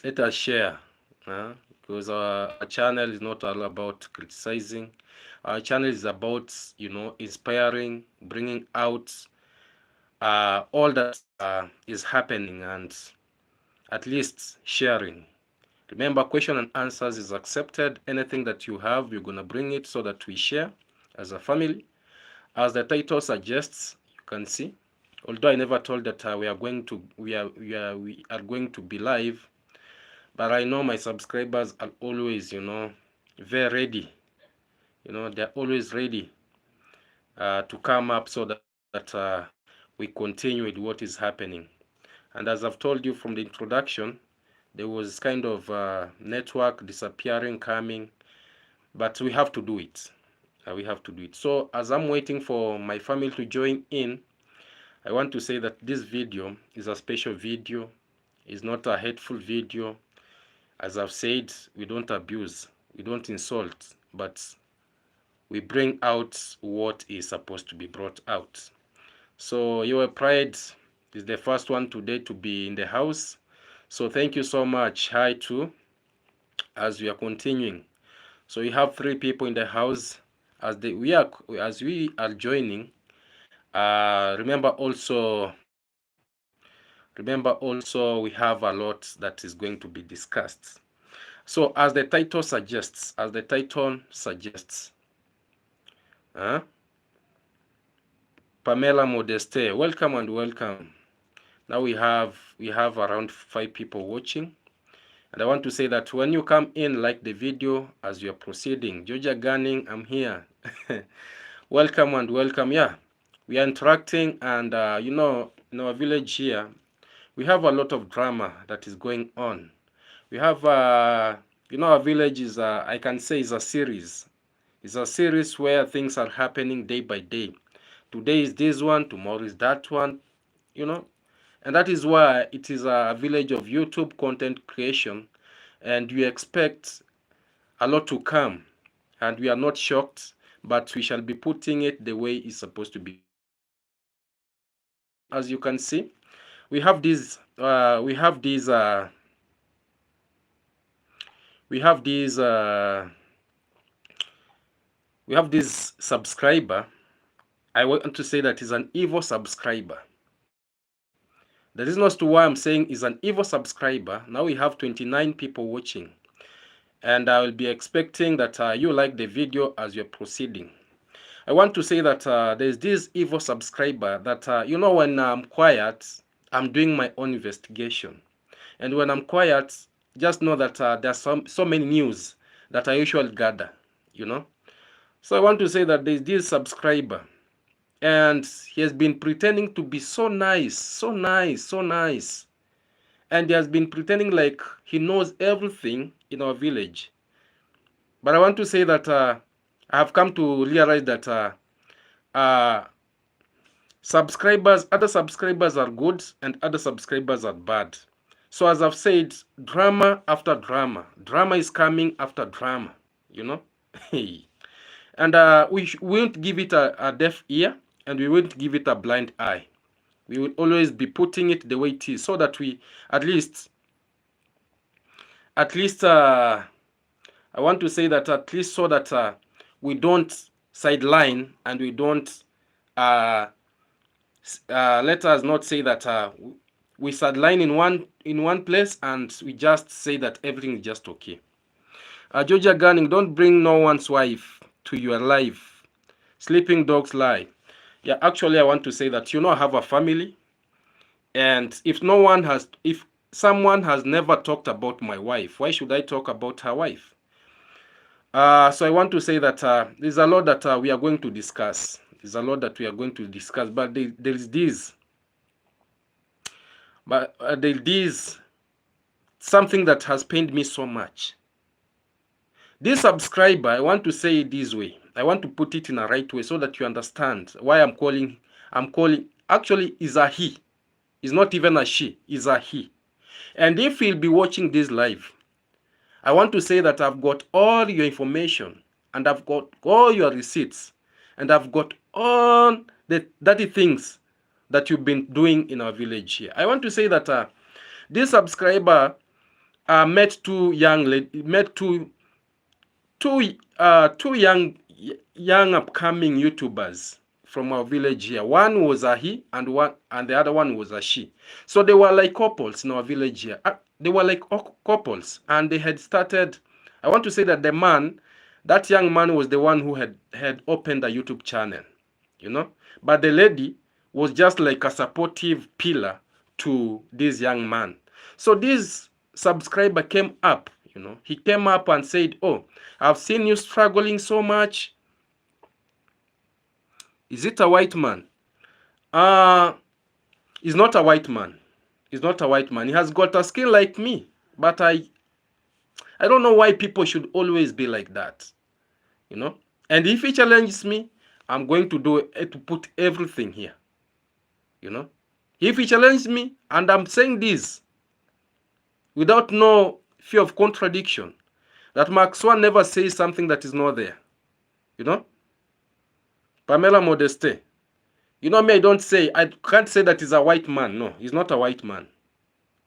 let us share, because our channel is not all about criticizing. Our channel is about, inspiring, bringing out all that is happening, and at least sharing. Remember, question and answers is accepted. Anything that you have, you're going to bring it so that we share as a family. As the title suggests, you can see, although I never told that we are going to be live, but I know my subscribers are always, very ready. They're always ready to come up so that we continue with what is happening. And as I've told you from the introduction, there was kind of network disappearing, coming, but we have to do it. So as I'm waiting for my family to join in, I want to say that this video is a special video. It's not a hateful video. As I've said, we don't abuse, we don't insult, but we bring out what is supposed to be brought out. So your pride is the first one today to be in the house. So thank you so much. Hi too, as we are continuing. So we have 3 people in the house. As we are joining, remember also we have a lot that is going to be discussed. So as the title suggests, Pamela Modeste, welcome and welcome. Now we have around 5 people watching. And I want to say that when you come in, like the video as you are proceeding. Georgia Gunning, I'm here. Welcome and welcome. Yeah, we are interacting, and in our village here, we have a lot of drama that is going on. We have, our village is, I can say, is a series. It's a series where things are happening day by day. Today is this one, tomorrow is that one, And that is why it is a village of YouTube content creation, and you expect a lot to come, and we are not shocked, but we shall be putting it the way it's supposed to be. As you can see, we have this subscriber. I want to say that is an evil subscriber. The reason as to why I'm saying is an evil subscriber. Now we have 29 people watching, and I will be expecting that you like the video as you're proceeding. I want to say that there's this evil subscriber that when I'm quiet, I'm doing my own investigation, and when I'm quiet, just know that there's so many news that I usually gather. So I want to say that there's this subscriber, and he has been pretending to be so nice, and he has been pretending like he knows everything in our village. But I want to say that I have come to realize that other subscribers are good and other subscribers are bad. So as I've said, drama after drama is coming after drama, and we won't give it a deaf ear, and we won't give it a blind eye. We will always be putting it the way it is, so that we at least I want to say that at least so that we don't sideline, and we don't let us not say that we sideline in one place and we just say that everything is just okay. Georgia Gunning, don't bring no one's wife to your life. Sleeping dogs lie. Yeah, actually, I want to say that I have a family, and if someone has never talked about my wife, why should I talk about her wife? So I want to say that there's a lot that we are going to discuss. But there is something that has pained me so much. This subscriber, I want to say it this way. I want to put it in a right way so that you understand why I'm calling. Actually, is a he. It's not even a she. It's a he. And if he'll be watching this live, I want to say that I've got all your information, and I've got all your receipts, and I've got all the dirty things that you've been doing in our village here. I want to say that this subscriber met two young upcoming YouTubers from our village here. One was a he and the other one was a she. So they were like couples in our village here. They were like couples, and they had started. I want to say that that young man was the one who had opened a YouTube channel, but the lady was just like a supportive pillar to this young man. So this subscriber came up, he came up and said, "Oh, I've seen you struggling so much. Is it a white man?" He's not a white man. He's not a white man. He has got a skin like me, but I don't know why people should always be like that, And if he challenges me, I'm going to to put everything here, If he challenges me, and I'm saying this without no fear of contradiction, that Mark Swan never says something that is not there, Pamela Modeste. Me, I can't say that he's a white man. No, he's not a white man.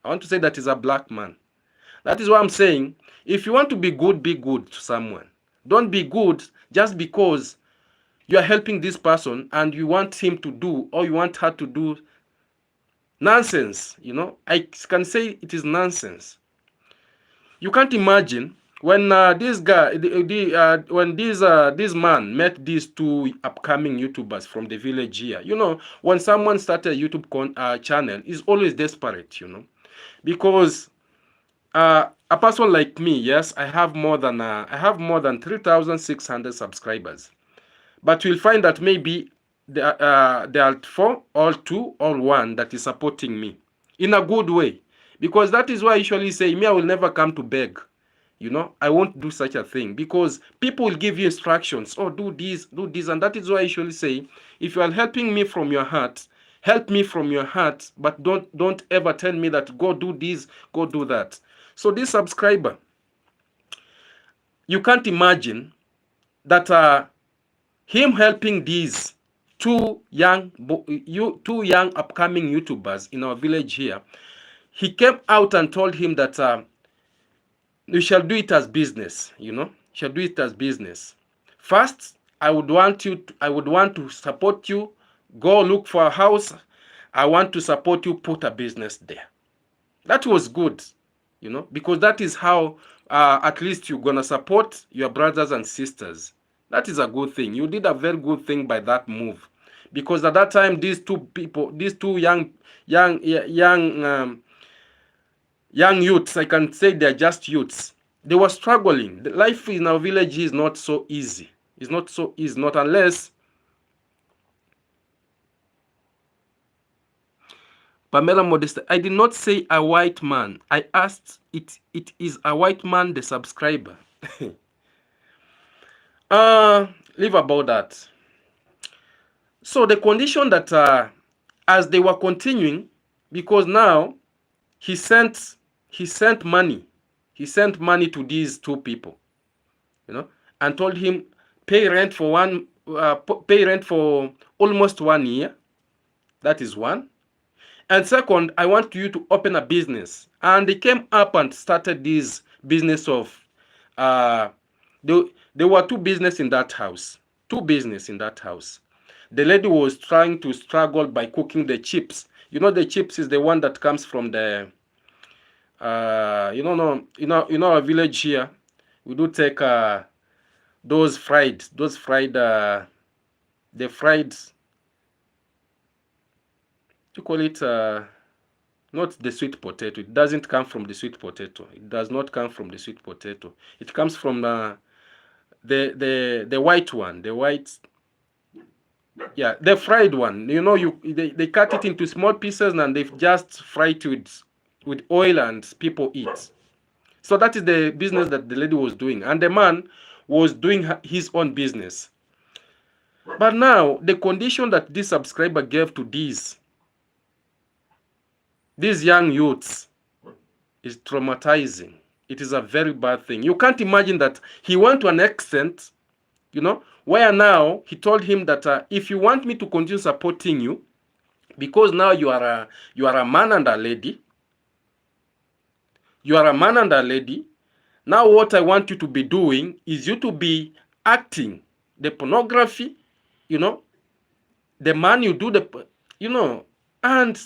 I want to say that he's a black man. That is why I'm saying, if you want to be good to someone. Don't be good just because you are helping this person and you want him to do, or you want her to do nonsense. I can say it is nonsense. You can't imagine when this guy, when this man met these two upcoming YouTubers from the village here. When someone started a YouTube channel, is always desperate. Because a person like me, yes, I have more than 3,600 subscribers, but you'll find that maybe there are 4 or 2 or 1 that is supporting me in a good way, because that is why I usually say, me, I will never come to beg. I won't do such a thing, because people will give you instructions. Oh, do this, and that is why I usually say, if you are helping me from your heart, help me from your heart, but don't ever tell me that go do this, go do that. So this subscriber, you can't imagine that him helping these two young upcoming YouTubers in our village here. He came out and told him that you shall do it as business. Shall do it as business. First, I would want to support you. Go look for a house. I want to support you. Put a business there. That was good, because that is how at least you're gonna support your brothers and sisters. That is a good thing. You did a very good thing by that move, because at that time these two young youths, I can say they're just youths. They were struggling. The life in our village is not so easy. It's not so easy, not unless. Pamela Modeste, I did not say a white man. I asked it is a white man, the subscriber. Leave about that. So the condition that as they were continuing, because now he sent money. He sent money to these two people, and told him pay rent for almost 1 year. That is one. And second, I want you to open a business. And they came up and started this business of, there were 2 business in that house. 2 business in that house. The lady was trying to struggle by cooking the chips. The chips is the one that comes from the, our village here. We do take those fried, the fried, you call it not the sweet potato. It doesn't come from the sweet potato. It does not come from the sweet potato. It comes from the white one. The white, yeah, the fried one. They cut it into small pieces and they just fry it with oil and people eat. So that is the business that the lady was doing, and the man was doing his own business. But now the condition that this subscriber gave to these young youths is traumatizing. It is a very bad thing. You can't imagine that he went to an extent, where now he told him that if you want me to continue supporting you, because now you are a man and a lady, You are a man and a lady. Now what I want you to be doing is you to be acting the pornography, you know, the man you do the, you know, and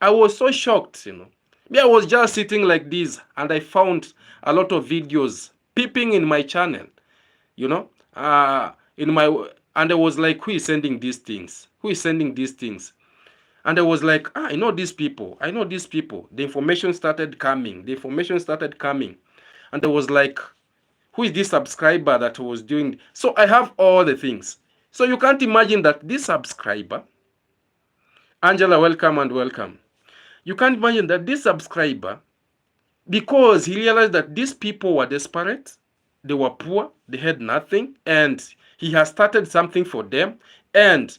I was so shocked, you know. Me, I was just sitting like this and I found a lot of videos peeping in my channel, you know, in my, and I was like, who is sending these things? Who is sending these things? And I was like, I know these people. I know these people. The information started coming. The information started coming. And I was like, who is this subscriber that was doing? So I have all the things. So you can't imagine that this subscriber, Angela, welcome and welcome. You can't imagine that this subscriber, because he realized that these people were desperate, they were poor, they had nothing, and he has started something for them. And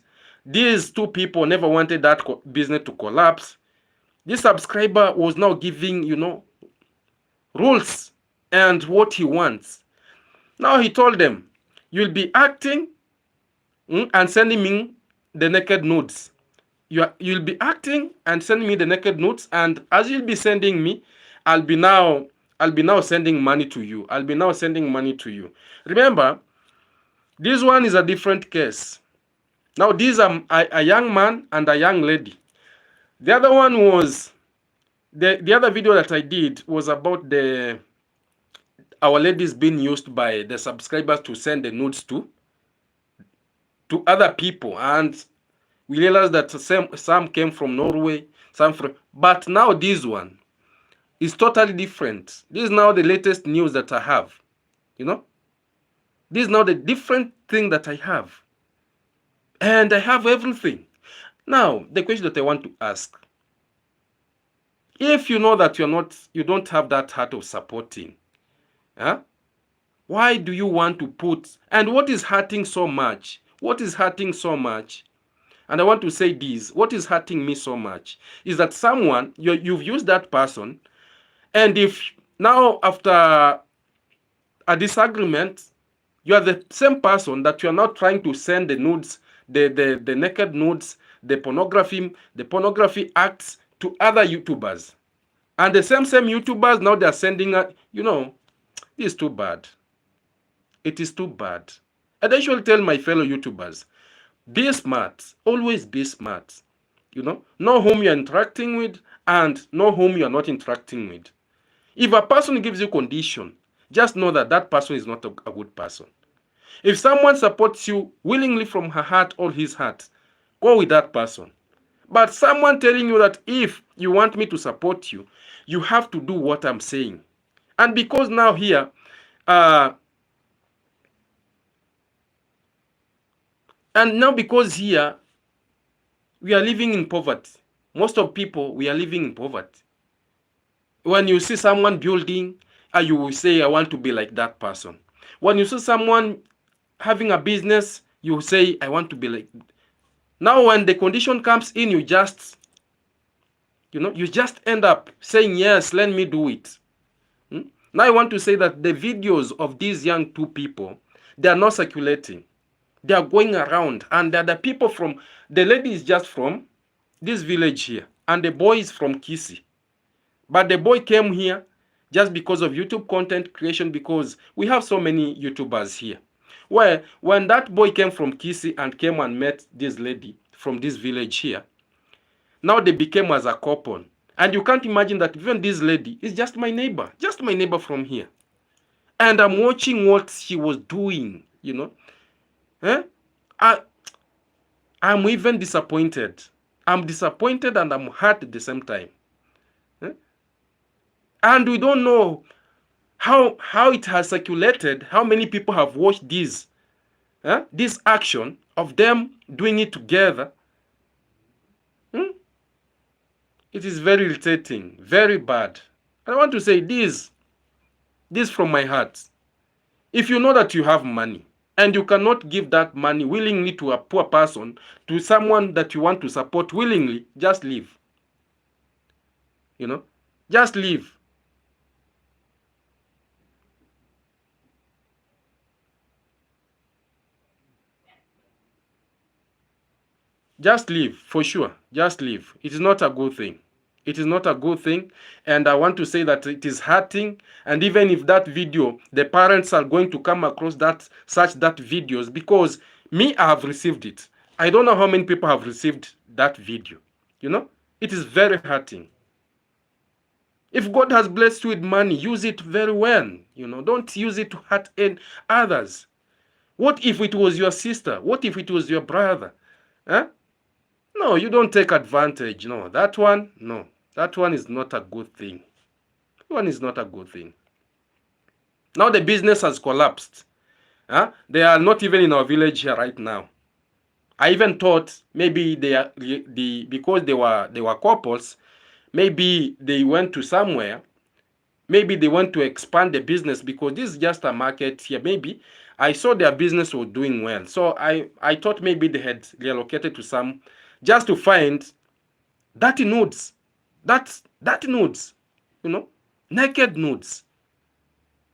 these two people never wanted that business to collapse. This subscriber was now giving, you know, rules and what he wants. Now he told them, you'll be acting and sending me the naked nudes. You'll be acting and sending me the naked nudes, and as you'll be sending me, I'll be now sending money to you. I'll be now sending money to you. Remember, this one is a different case. Now, these are a young man and a young lady. The other one was the other video that I did was about our ladies being used by the subscribers to send the nudes to other people, and we realized that some came from Norway, some from, but now this one is totally different. This is now the latest news that I have, you know. This is now the different thing that I have, and I have everything. Now the question that I want to ask: if you know that you don't have that heart of supporting, huh? Why do you want to put, and what is hurting so much? What is hurting so much? And I want to say this, what is hurting me so much is that someone, you've used that person, and if now after a disagreement, you are the same person that you are now trying to send the nudes, the naked nudes, the pornography acts to other YouTubers. And the same YouTubers, now they are sending, you know, it's too bad. It is too bad. And I should tell my fellow YouTubers, be smart. Always be smart. You know whom you're interacting with and know whom you're not interacting with. If a person gives you condition, just know that that person is not a good person. If someone supports you willingly from her heart or his heart, go with that person. But someone telling you that if you want me to support you, you have to do what I'm saying. And because now here, because here, we are living in poverty. Most of people, we are living in poverty. When you see someone building, you will say, I want to be like that person. When you see someone having a business, you will say, I want to be like. Now, when the condition comes in, you just end up saying, yes, let me do it. Now, I want to say that the videos of these young two people, they are not circulating. They are going around, and the people from, the lady is just from this village here, and the boy is from Kisi. But the boy came here just because of YouTube content creation, because we have so many YouTubers here. Where when that boy came from Kisi and came and met this lady from this village here, now they became as a couple. And you can't imagine that even this lady is just my neighbor from here. And I'm watching what she was doing, you know. I'm even disappointed. I'm disappointed and I'm hurt at the same time. And we don't know how it has circulated, how many people have watched this action of them doing it together. It is very irritating, very bad. And I want to say this from my heart. If you know that you have money and you cannot give that money willingly to a poor person, to someone that you want to support willingly, just leave. Just leave. Just leave, for sure. Just leave. It is not a good thing. It is not a good thing. And I want to say that it is hurting. And even if that video, the parents are going to come across that videos, because me, I have received it. I don't know how many people have received that video. You know, it is very hurting. If God has blessed you with money, use it very well. You know, don't use it to hurt others. What if it was your sister? What if it was your brother? Huh? No, you don't take advantage. No, that one, no. That one is not a good thing. That one is not a good thing. Now the business has collapsed. Huh? They are not even in our village here right now. I even thought maybe because they were couples, maybe they went to somewhere. Maybe they want to expand the business, because this is just a market here. Maybe I saw their business was doing well. So I thought maybe they had relocated to some, just to find dirty nudes. Dirty nudes, you know, naked nudes.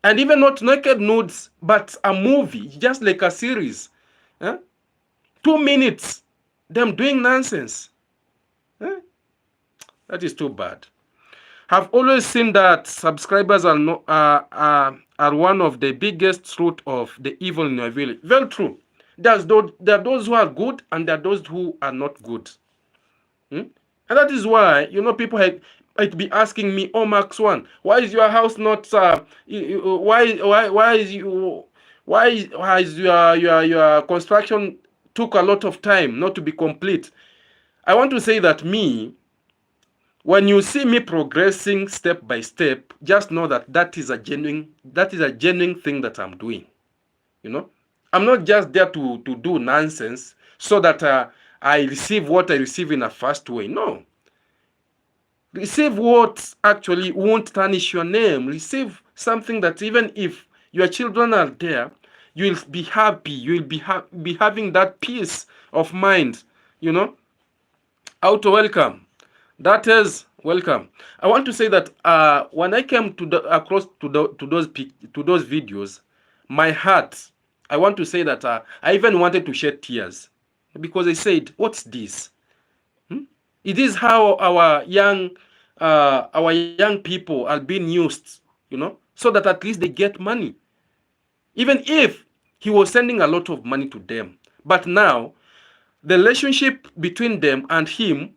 And even not naked nudes, but a movie, just like a series. Huh? 2 minutes, them doing nonsense. Huh? That is too bad. Have always seen that subscribers are, no, are one of the biggest root of the evil in your village. Very true. There are those who are good, and there are those who are not good. Hmm? And that is why, you know, people might be asking me, oh, Max One, why is your house not, why is your construction took a lot of time not to be complete? I want to say that when you see me progressing step by step, just know that that is a genuine thing that I'm doing. You know, I'm not just there to do nonsense so that I receive what I receive in a fast way. No. Receive what actually won't tarnish your name. Receive something that even if your children are there, you'll be happy. You'll be having that peace of mind. You know, auto welcome. That is welcome. I want to say that when I came to across to those videos, my heart. I want to say that I even wanted to shed tears, because I said, "What's this? It is how our young people are being used, you know, so that at least they get money. Even if he was sending a lot of money to them, but now the relationship between them and him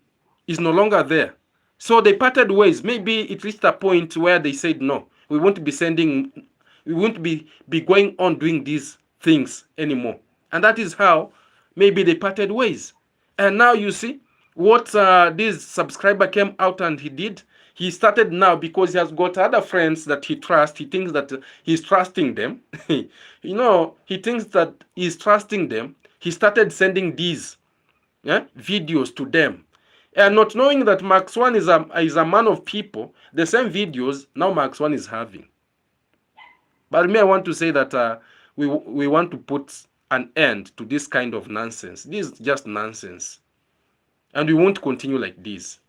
is no longer there. So they parted ways. Maybe it reached a point where they said, no, we won't be going on doing these things anymore. And that is how maybe they parted ways. And now you see what this subscriber came out and he did. He started now, because he has got other friends that he trusts. He thinks that he's trusting them. You know, he thinks that he's trusting them. He started sending these videos to them. And not knowing that Max One is a man of people, the same videos now Max One is having. But me, I want to say that we want to put an end to this kind of nonsense. This is just nonsense. And we won't continue like this.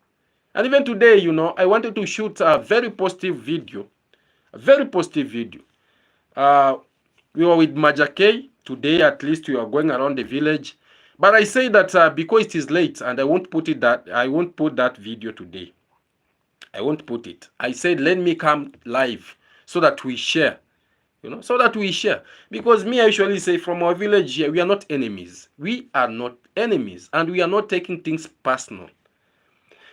And even today, you know, I wanted to shoot a very positive video. A very positive video. We were with Majake. Today, at least, we are going around the village. But I say that because it is late, and I won't put that video today. I won't put it. I said, let me come live so that we share. You know, so that we share. Because me, I usually say, from our village here, we are not enemies. We are not enemies, and we are not taking things personal.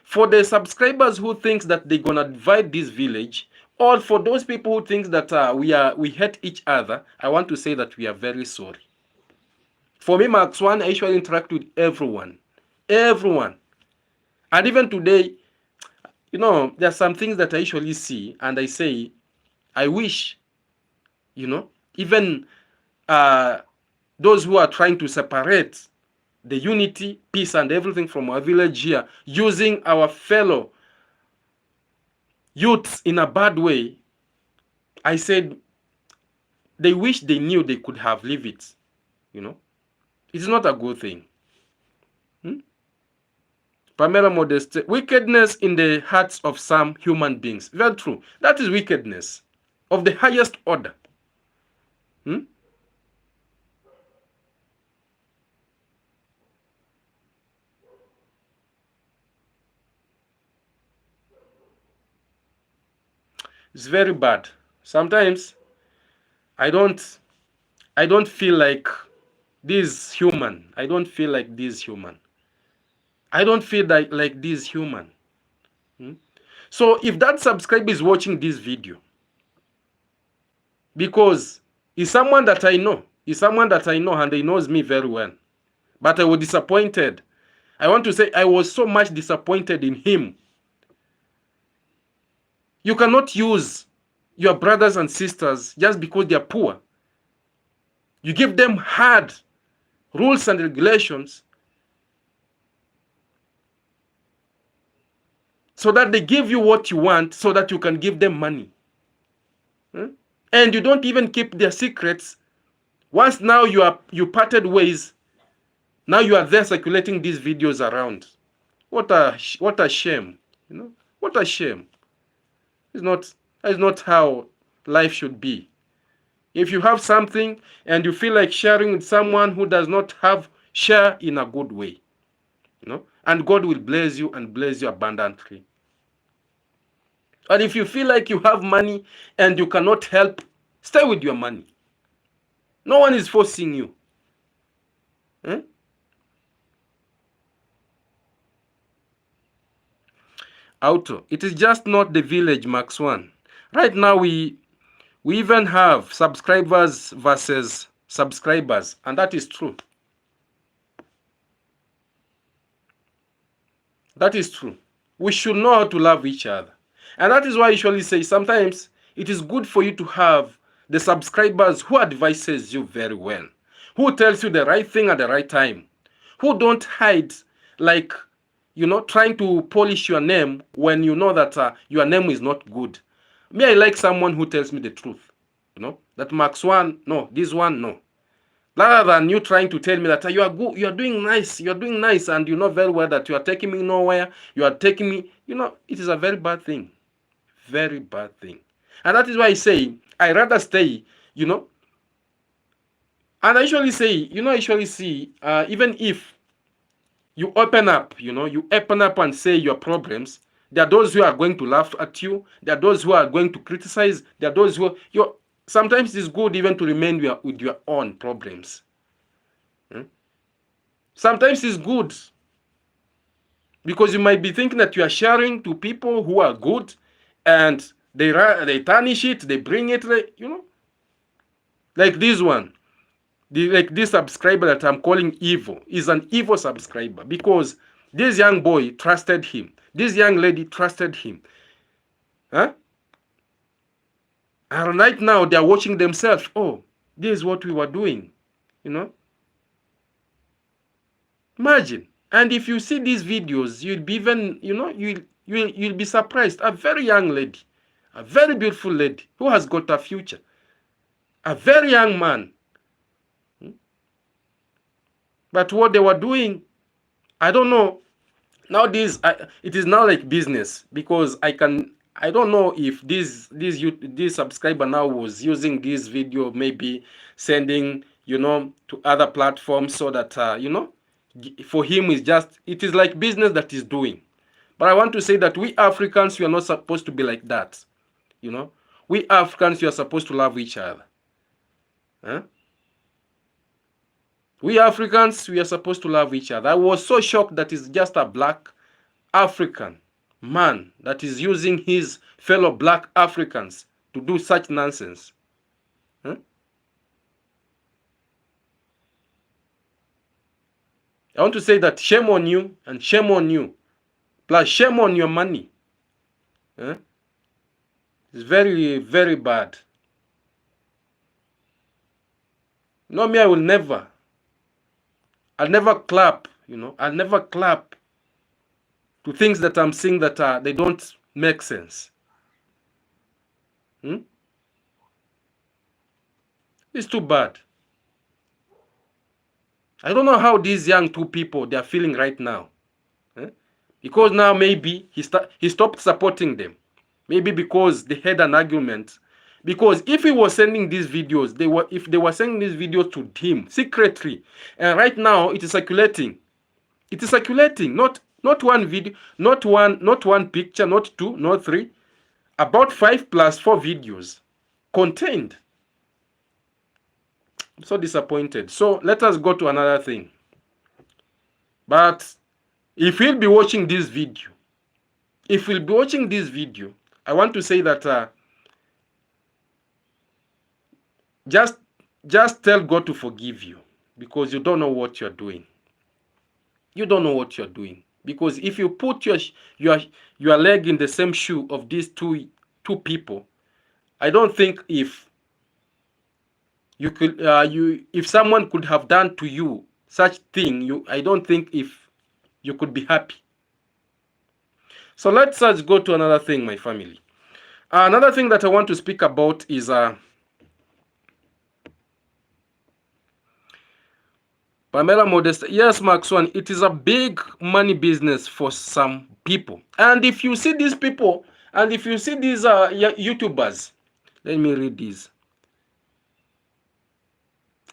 For the subscribers who thinks that they're gonna divide this village, or for those people who think that we hate each other, I want to say that we are very sorry. For me, Max One, I usually interact with everyone. Everyone. And even today, you know, there are some things that I usually see and I say, I wish, you know, even those who are trying to separate the unity, peace, and everything from our village here, using our fellow youths in a bad way, I said, they wish they knew they could have lived it, you know. It's not a good thing. Pamela Modeste, wickedness in the hearts of some human beings. Very true. That is wickedness of the highest order. It's very bad. Sometimes I don't feel like this human. I don't feel like this human. I don't feel like this human. So if that subscriber is watching this video, because he's someone that I know, and he knows me very well, but I was disappointed. I want to say I was so much disappointed in him. You cannot use your brothers and sisters just because they are poor. You give them hard rules and regulations so that they give you what you want so that you can give them money. And you don't even keep their secrets. Once now you parted ways, now you are there circulating these videos around. What a shame, What a shame. That's not how life should be. If you have something and you feel like sharing with someone who does not have, share in a good way. And God will bless you and bless you abundantly. And if you feel like you have money and you cannot help, stay with your money. No one is forcing you. Auto, it is just not the village, Max 1. Right now we even have subscribers versus subscribers, and that is true. That is true. We should know how to love each other. And that is why I usually say sometimes it is good for you to have the subscribers who advises you very well, who tells you the right thing at the right time, who don't hide like, trying to polish your name when you know that your name is not good. Me, I like someone who tells me the truth, that Max 1, no, this one, no. Rather than you trying to tell me that you are good, you are doing nice, and you know very well that you are taking me nowhere, you are taking me, it is a very bad thing. Very bad thing. And that is why I say, I rather stay, and I usually say, I usually see, even if you open up, you open up and say your problems, there are those who are going to laugh at you, there are those who are going to criticize, there are those who, sometimes it's good even to remain with your own problems. Sometimes it's good because you might be thinking that you are sharing to people who are good and they tarnish it, they bring it, like this one. This subscriber that I'm calling evil is an evil subscriber because this young boy trusted him. This young lady trusted him. And right now they are watching themselves. Oh, this is what we were doing. Imagine. And if you see these videos, you'll be even, you'll be surprised. A very young lady, a very beautiful lady who has got a future. A very young man. But what they were doing, I don't know. Nowadays, it is now like business because I don't know if this subscriber now was using this video, maybe sending, to other platforms so that, for him it is like business that he's doing. But I want to say that we Africans, we are not supposed to be like that. We Africans, we are supposed to love each other. We Africans, we are supposed to love each other. I was so shocked that it's just a black African man that is using his fellow black Africans to do such nonsense. I want to say that shame on you and shame on you, plus shame on your money. It's very, very bad. No, me, I'll never clap, I'll never clap to things that I'm seeing that they don't make sense. It's too bad. I don't know how these young two people, they are feeling right now. Because now maybe he stopped supporting them. Maybe because they had an argument. Because if he was sending these videos, if they were sending these videos to him secretly, and right now it is circulating. It is circulating, not one video, not one picture, not two, not three. about 5 plus 4 videos contained. I'm so disappointed. So let us go to another thing. But if you'll be watching this video, I want to say that just tell God to forgive you, because you don't know what you're doing. You don't know what you're doing. Because if you put your leg in the same shoe of these two people, I don't think if you could if someone could have done to you such thing, I don't think if you could be happy. So let's just go to another thing, my family. Another thing that I want to speak about is Pamela Modest. Yes, Max One, it is a big money business for some people. And if you see these people, and if you see these YouTubers, let me read these.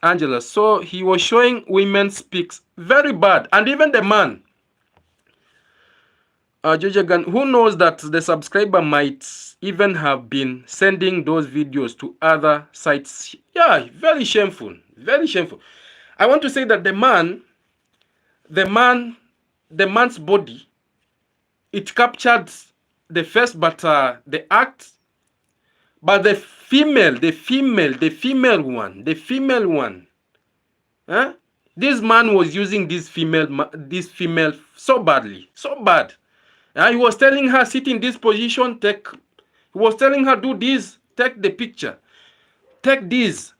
Angela, so he was showing women speaks very bad, and even the man. Jojagan, who knows that the subscriber might even have been sending those videos to other sites. Yeah, very shameful, very shameful. I want to say that the man's body, it captured the face, but the act, but the female one, huh? This man was using this female so badly, so bad. He was telling her, sit in this position, he was telling her, do this, take the picture, take this,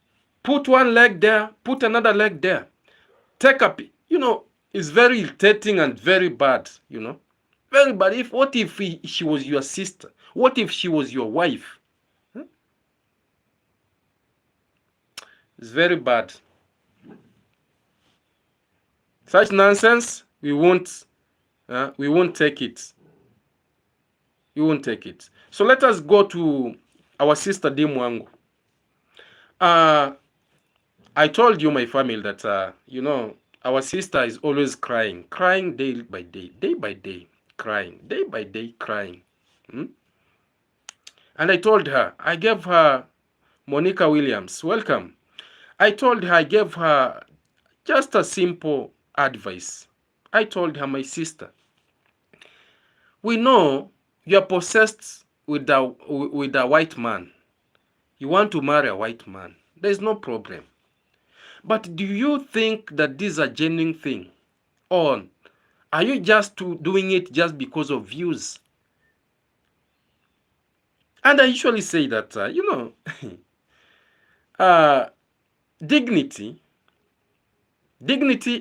put one leg there, put another leg there, take a, it's very irritating and very bad, very bad. What if she was your sister? What if she was your wife? Huh? It's very bad. Such nonsense, we won't take it. You won't take it. So let us go to our sister Dimwangu. I told you, my family, that our sister is always crying day by day, crying day by day, crying. And I told her, I gave her Monica Williams, welcome. I told her, I gave her just a simple advice. I told her, my sister, we know you are possessed with a white man. You want to marry a white man. There is no problem. But do you think that this is a genuine thing? Or are you just doing it just because of views? And I usually say that, dignity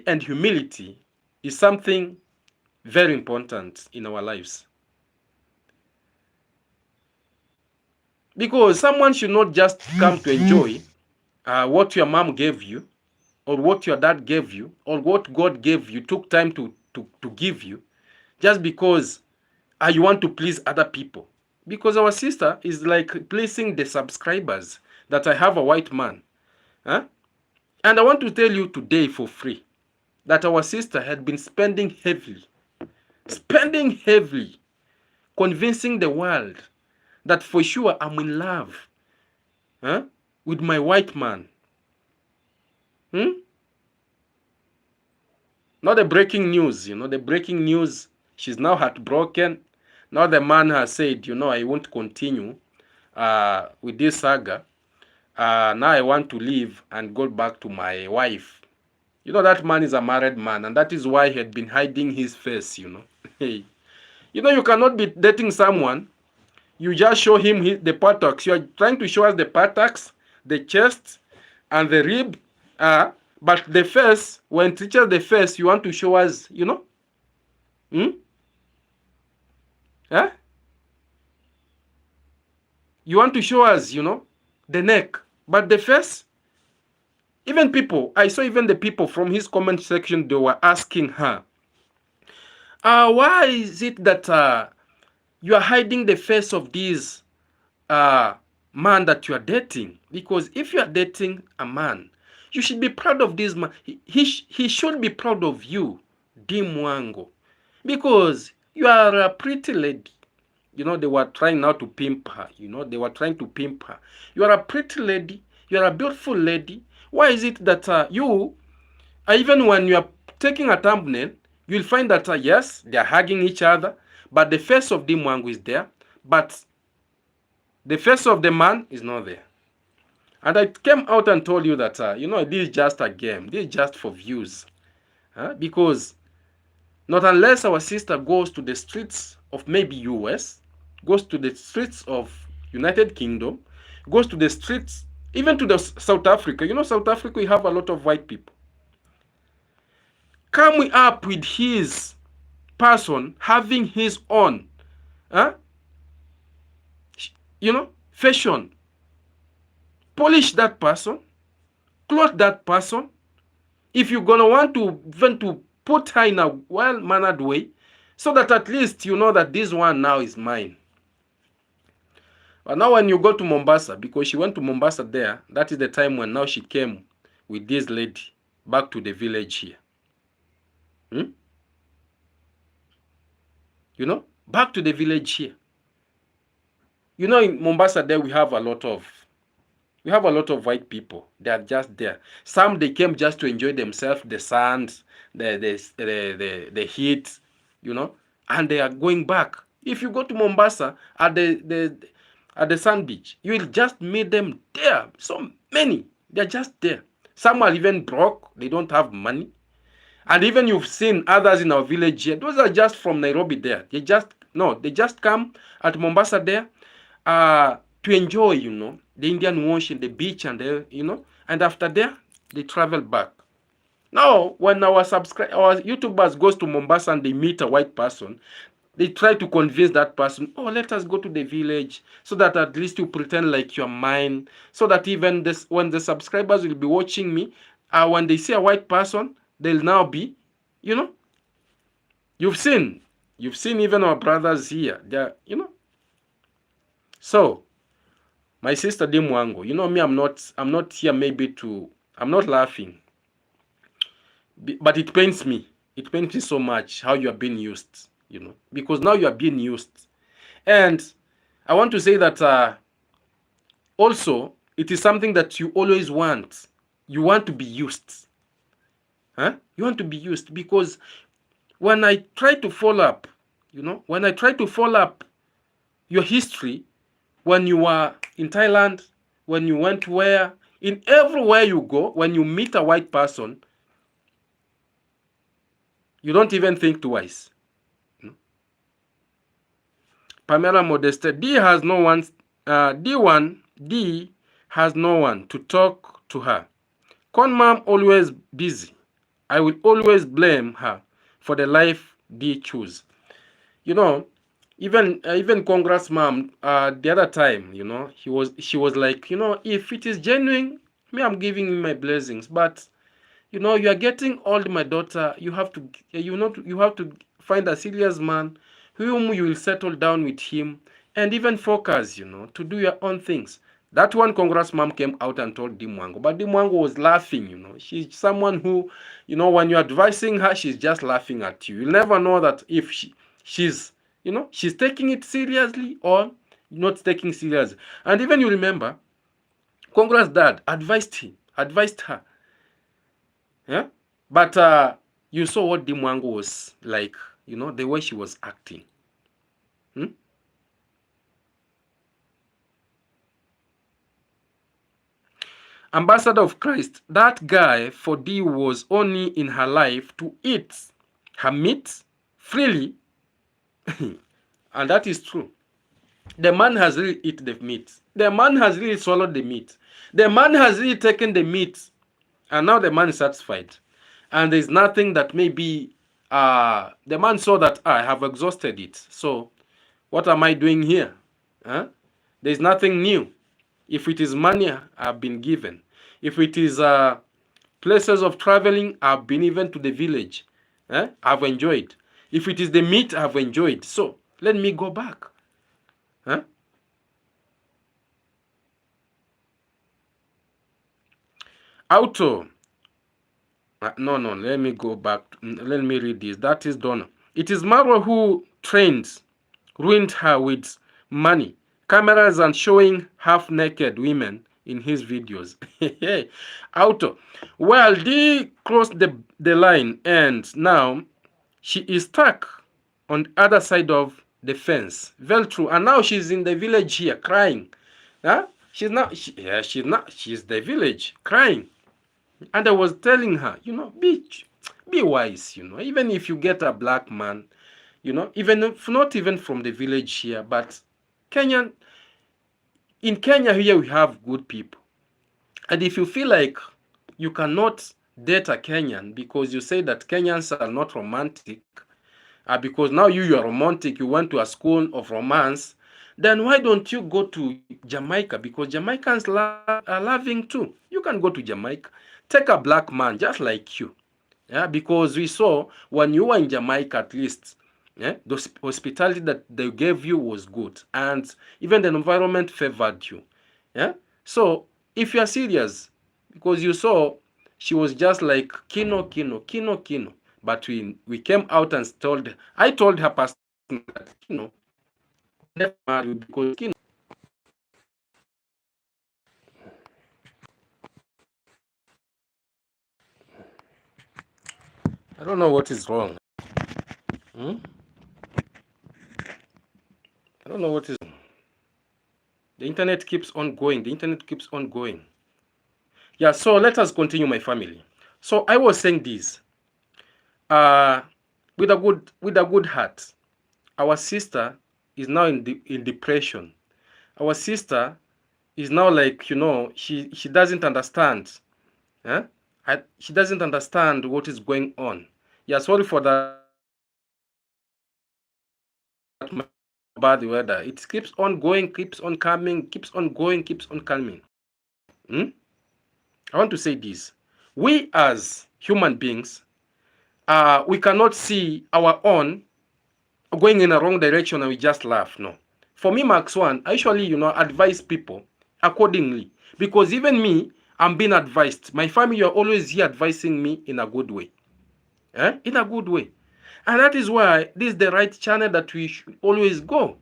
and humility is something very important in our lives. Because someone should not just come to enjoy what your mom gave you, or what your dad gave you, or what God gave you, took time to give you, just because you want to please other people. Because our sister is like pleasing the subscribers that I have a white man. Huh? And I want to tell you today for free that our sister had been spending heavily, convincing the world that for sure I'm in love with my white man. Not the breaking news, the breaking news, she's now heartbroken. Now the man has said, I won't continue with this saga. Now I want to leave and go back to my wife. That man is a married man, and that is why he had been hiding his face, Hey, you cannot be dating someone. You just show him the buttocks. You are trying to show us the buttocks, the chest, and the rib. But the face, when it reaches the face, you want to show us, Huh? You want to show us, the neck. But the face, I saw even the people from his comment section, they were asking her, why is it that you are hiding the face of this man that you are dating? Because if you are dating a man, you should be proud of this man. He should be proud of you, Dimwango, because you are a pretty lady. they were trying now to pimp her. They were trying to pimp her. You are a pretty lady. You are a beautiful lady. Why is it that even when you are taking a thumbnail, you'll find that, yes, they are hugging each other, but the face of Dimwangu is there, but the face of the man is not there. And I came out and told you that, this is just a game. This is just for views. Because not unless our sister goes to the streets of maybe US, goes to the streets of United Kingdom, goes to the streets, even to the South Africa. South Africa, we have a lot of white people. Come up with his person having his own, fashion. Polish that person, clothe that person. If you're gonna want to even to put her in a well-mannered way, so that at least you know that this one now is mine. But now when you go to Mombasa, because she went to Mombasa there, that is the time when now she came with this lady back to the village here. Back to the village here. In Mombasa there we have a lot of white people. They are just there. Some, they came just to enjoy themselves, the sand, the heat, and they are going back. If you go to Mombasa at the sand beach, you will just meet them there. So many. They're just there. Some are even broke. They don't have money. And even you've seen others in our village here. Those are just from Nairobi there. They just come at Mombasa there to enjoy, the Indian Ocean, the beach, and and after there, they travel back. Now, when our YouTubers goes to Mombasa and they meet a white person, they try to convince that person, oh, let us go to the village so that at least you pretend like you're mine, so that even when the subscribers will be watching me, when they see a white person, they'll now be, you've seen even our brothers here, they're, So, my sister Dimwangu, me, I'm not here maybe I'm not laughing. But it pains me. It pains me so much how you are being used, because now you are being used. And I want to say that also, it is something that you always want. You want to be used. You want to be used, because when I try to follow up, when I try to follow up your history, when you were in Thailand, when you went where, in everywhere you go, when you meet a white person, you don't even think twice. Pamela Modeste, D has no one to talk to her. Con mom always busy. I will always blame her for the life D choose. Even Congress mom, the other time, she was like, if it is genuine, me, I'm giving you my blessings. But, you are getting old, my daughter. You have to find a serious man whom you will settle down with him and even focus, to do your own things. That one Congress mom came out and told Dimwangu, but Dimwangu was laughing, She's someone who, when you're advising her, she's just laughing at you. You'll never know that if she's taking it seriously or not taking seriously. And even you remember, Congress dad advised her. Yeah? But you saw what Dimwangu was like, the way she was acting. Ambassador of Christ, that guy for D was only in her life to eat her meat freely. And that is true. The man has really eaten the meat. The man has really swallowed the meat. The man has really taken the meat. And now the man is satisfied. And there's nothing that maybe the man saw that I have exhausted it. So what am I doing here? There's nothing new. If it is money, I've been given. If it is places of traveling, I've been even to the village. I've enjoyed. If it is the meat, I've enjoyed. So let me go back. Auto. No, let me go back. Let me read this. That is Donna. It is Marwa who trains ruined her with money, cameras, and showing half-naked women in his videos. Auto. Well, D crossed the line, and now she is stuck on the other side of the fence. Very true. And now she's in the village here crying. Huh? She's the village crying. And I was telling her, be wise, even if you get a black man, even if not even from the village here, but Kenyan, in Kenya here we have good people. And if you feel like you cannot date a Kenyan because you say that Kenyans are not romantic, because now you are romantic, you went to a school of romance, then why don't you go to Jamaica? Because Jamaicans are loving too. You can go to Jamaica, take a black man just like you. Yeah, because we saw when you were in Jamaica, at least, yeah, the hospitality that they gave you was good, and even the environment favored you. Yeah, so if you are serious, because you saw she was just like Kino, Kino, Kino, Kino, but we came out and I told her personally that Kino could never marry you because Kino. I don't know what is wrong. Hmm? I don't know what is wrong. The internet keeps on going. The internet keeps on going. Yeah, so let us continue, my family. So I was saying this. Uh, with a good heart, our sister is now in depression. Our sister is now like, she doesn't understand. Huh? She doesn't understand what is going on. Yeah, sorry for that bad weather. It keeps on going, keeps on coming, keeps on going, keeps on coming. Hmm? I want to say this. We as human beings, we cannot see our own going in a wrong direction and we just laugh. No. For me, Max One, I usually, advise people accordingly. Because even me, I'm being advised. My family are always here advising me in a good way. In a good way. And that is why this is the right channel that we should always go.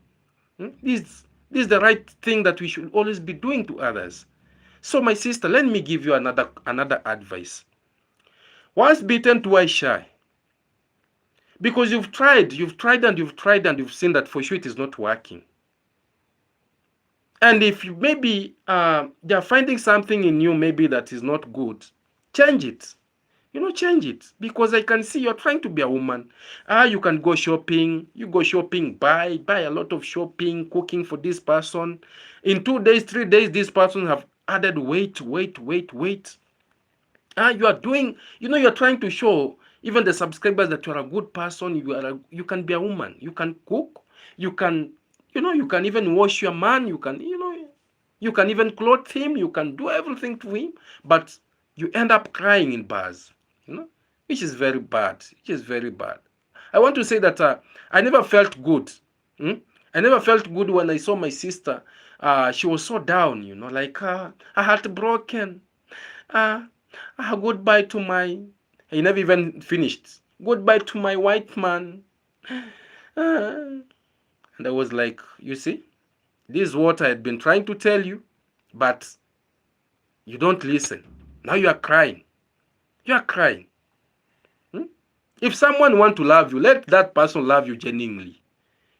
This is the right thing that we should always be doing to others. So my sister, let me give you another advice. Once bitten, twice shy. Because you've tried and you've tried and you've seen that for sure it is not working. And if you maybe they're finding something in you maybe that is not good, change it. Change it. Because I can see you're trying to be a woman. You can go shopping. You go shopping, buy a lot of shopping, cooking for this person. In 2 days, 3 days, this person have added weight. You are doing, you're trying to show even the subscribers that you're a good person. You can be a woman. You can cook. You can, you can even wash your man. You can, you can even clothe him. You can do everything to him. But you end up crying in bars, which is very bad. Which is very bad. I want to say that I never felt good. I never felt good when I saw my sister. She was so down, like heartbroken. Goodbye to my. He never even finished. Goodbye to my white man. And I was like, you see, this is what I had been trying to tell you, but you don't listen. Now you are crying. You are crying. If someone want to love you, let that person love you genuinely.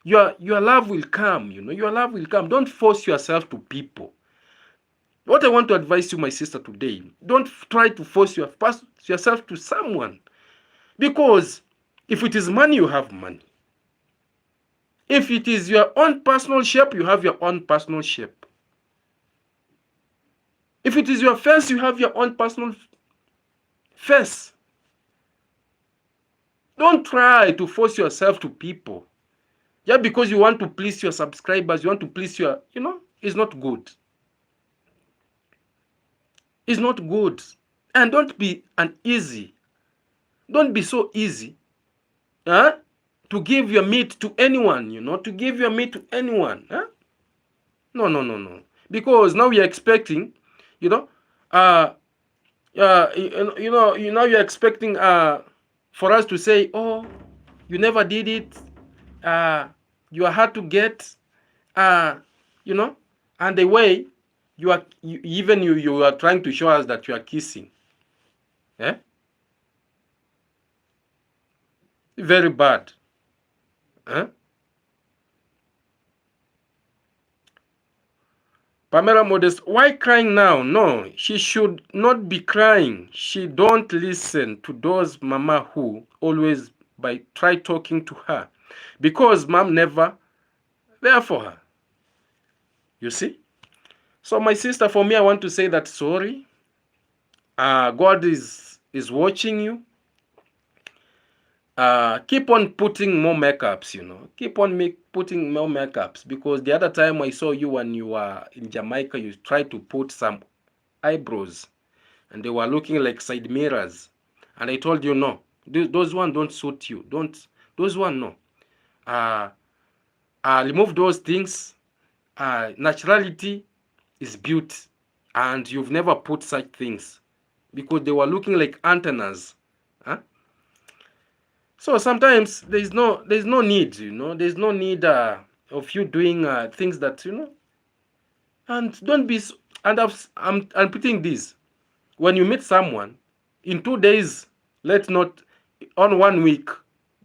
Your love will come, your love will come. Don't force yourself to people. What I want to advise you, my sister, today, don't try to force yourself to someone. Because if it is money, you have money. If it is your own personal shape, you have your own personal shape. If it is your face, you have your own personal face. Don't try to force yourself to people. Just because you want to please your subscribers, you want to please your, it's not good. It's not good. And don't be don't be so easy to give your meat to anyone, to give your meat to anyone. No. Because now you're expecting, uh, you're expecting for us to say, oh, you never did it. You are hard to get, you know, and the way you are, you are trying to show us that you are kissing. Eh? Very bad. Eh? Pamela Modest, why crying now? No, she should not be crying. She don't listen to those mama who always by try talking to her, because mom never there for her. You see? So my sister, for me, I want to say that sorry. God is watching you. Keep on putting more makeups, Keep on putting more makeups, because the other time I saw you when you were in Jamaica, you tried to put some eyebrows, and they were looking like side mirrors. And I told you, no, those one don't suit you. Those one, no. Remove those things. Naturality is beauty, and you've never put such things, because they were looking like antennas. Huh? So sometimes there's no need, there's no need of you doing things that, and don't be, and I'm putting this, when you meet someone, in 2 days, let not, on 1 week,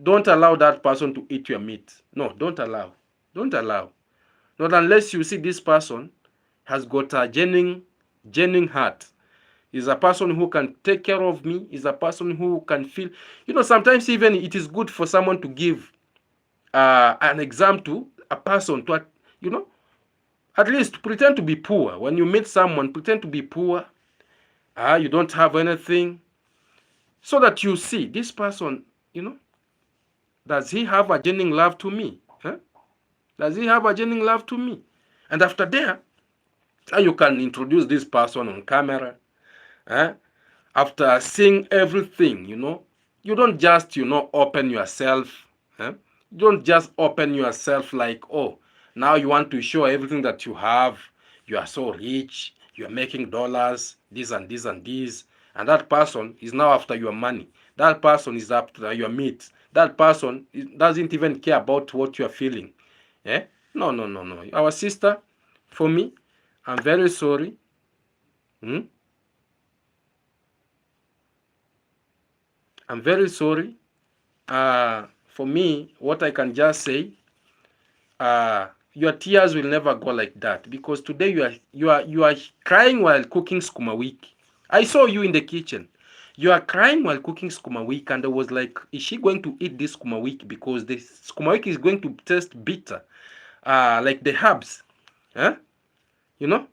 don't allow that person to eat your meat. No, don't allow. Don't allow. Not unless you see this person has got a genuine heart. Is a person who can take care of me, is a person who can feel, sometimes even it is good for someone to give an exam to a person, to, at least pretend to be poor. When you meet someone, pretend to be poor. You don't have anything, so that you see this person, does he have a genuine love to me? Huh? Does he have a genuine love to me? And after there, you can introduce this person on camera. After seeing everything, you don't just, open yourself. You don't just open yourself like, oh, now you want to show everything that you have. You are so rich. You are making dollars, this and this and this. And that person is now after your money. That person is after your meat. That person doesn't even care about what you are feeling. No, no, no, no. Our sister, for me, I'm very sorry. I'm very sorry. For me, what I can just say, your tears will never go like that, because today you are crying while cooking skuma wiki. I saw you in the kitchen. You are crying while cooking skuma wiki, and I was like, is she going to eat this skuma wiki? Because the skuma wiki is going to taste bitter, like the herbs. Huh? You know?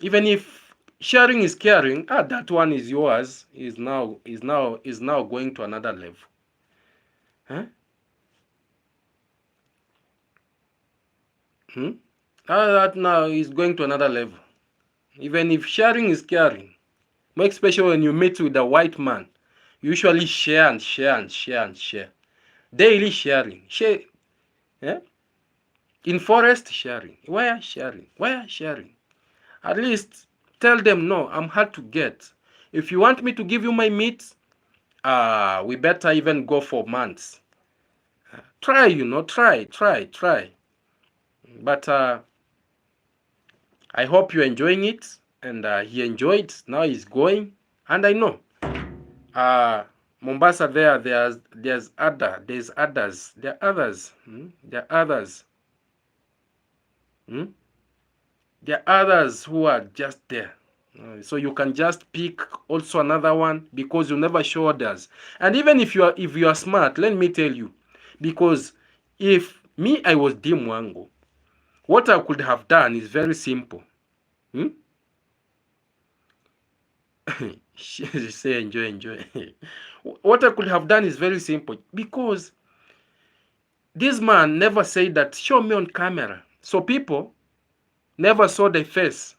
Even if sharing is caring, that one is yours, is now going to another level. Huh? That now is going to another level. Even if sharing is caring, more especially when you meet with a white man, you usually share and share and share and share. Daily sharing. Share. Yeah? In forest, sharing. Where sharing? Where sharing? At least tell them, no, I'm hard to get. If you want me to give you my meat, we better even go for months. Try, try. But I hope you're enjoying it, and he enjoyed. Now he's going, and I know Mombasa, there's others. There are others. There are others. There are others who are just there. So you can just pick also another one, because you never show others. And even if you are smart, let me tell you, because if me, I was Dimwango, what I could have done is very simple. Say enjoy. What I could have done is very simple, because this man never said that show me on camera, so people never saw the face.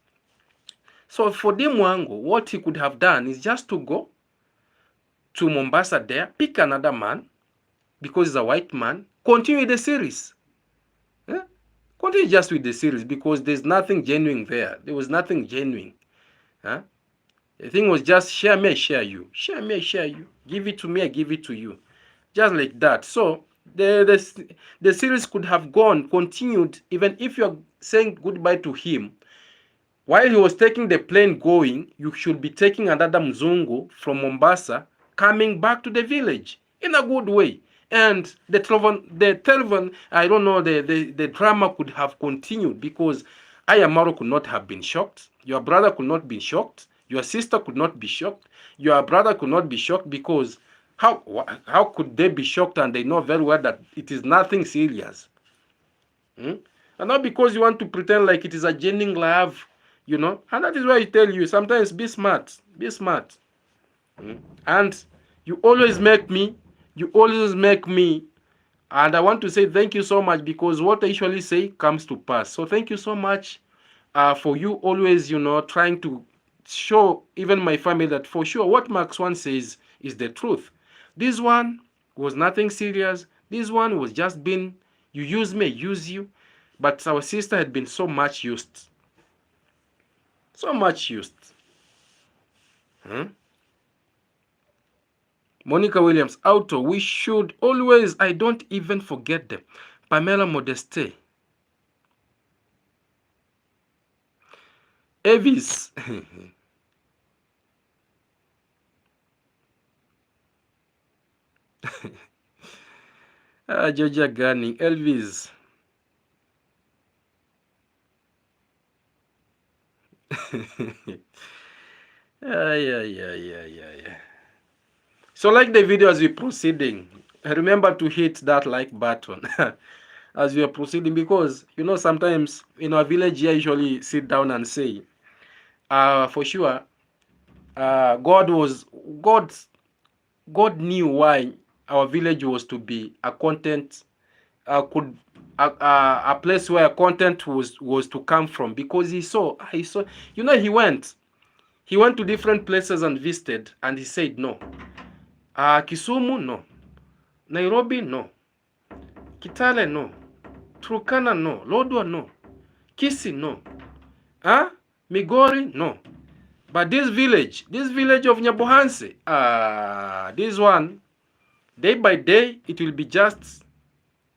So for Dimwango, what he could have done is just to go to Mombasa there, pick another man, because he's a white man, continue the series. Continue just with the series, because there's nothing genuine there. There was nothing genuine. The thing was just share me, I share you. Share me, I share you. Give it to me, I give it to you. Just like that. So the series could have continued, even if you're saying goodbye to him. While he was taking the plane going, you should be taking another Mzungu from Mombasa coming back to the village in a good way. And the telephone, I don't know, the drama could have continued because Ayamaro could not have been shocked. Your brother could not be shocked. Your sister could not be shocked. Your brother could not be shocked because how could they be shocked and they know very well that it is nothing serious? And not because you want to pretend like it is a genuine love, and that is why I tell you sometimes be smart, and you always make me, and I want to say thank you so much because what I usually say comes to pass. So thank you so much for you always, trying to show even my family that for sure what Max One says is the truth. This one was nothing serious. This one was just being, you use me, I use you. But our sister had been so much used. So much used. Monica Williams, Auto, we should always, I don't even forget them. Pamela Modeste. Evis. Georgia Gunning. Elvis. Yeah. So like the video as we're proceeding, remember to hit that like button as we are proceeding, because sometimes in our village here I usually sit down and say, for sure, God knew why our village was to be a content a place where content was to come from, because he saw he went to different places and visited, and he said no. Kisumu, no. Nairobi, no. Kitale, no. Turkana, no. Lodwar, no. Kisii, no. Migori, no. But this village of Nyabohanse, this one, day by day, it will be just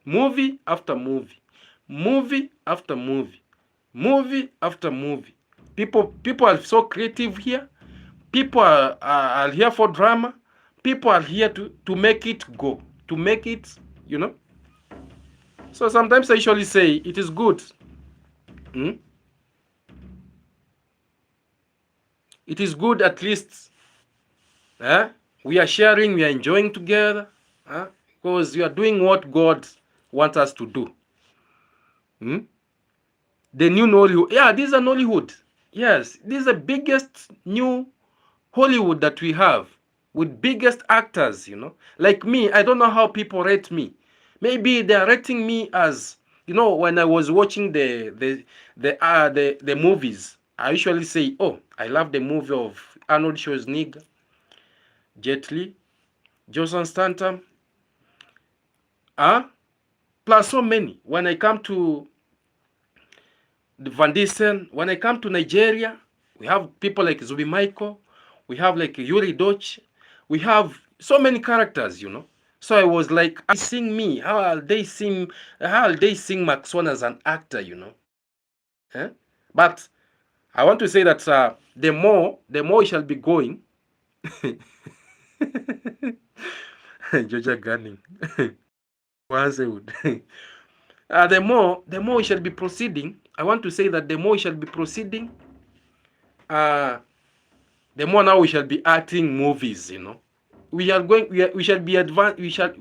movie after movie, movie after movie, movie after movie. People are so creative here. People are here for drama. People are here to make it go, to make it, So sometimes I usually say it is good. It is good at least. We are sharing, we are enjoying together. Because we are doing what God wants us to do. The new Nollywood. Yeah, this is a Nollywood. Yes, this is the biggest new Hollywood that we have, with biggest actors, Like me, I don't know how people rate me. Maybe they are rating me as, when I was watching the movies, I usually say, oh, I love the movie of Arnold Schwarzenegger, Jet Li, Jason Statham, plus so many. When I come to Van Diesel, when I come to Nigeria, we have people like Zubi Michael, we have like Yuri Doch, we have so many characters, So I was like, sing me. How will they sing Max One as an actor, But I want to say that the more we shall be going. Georgia Gunning. The more we shall be proceeding. I want to say that the more we shall be proceeding, the more now we shall be acting movies, We shall be advanced. We shall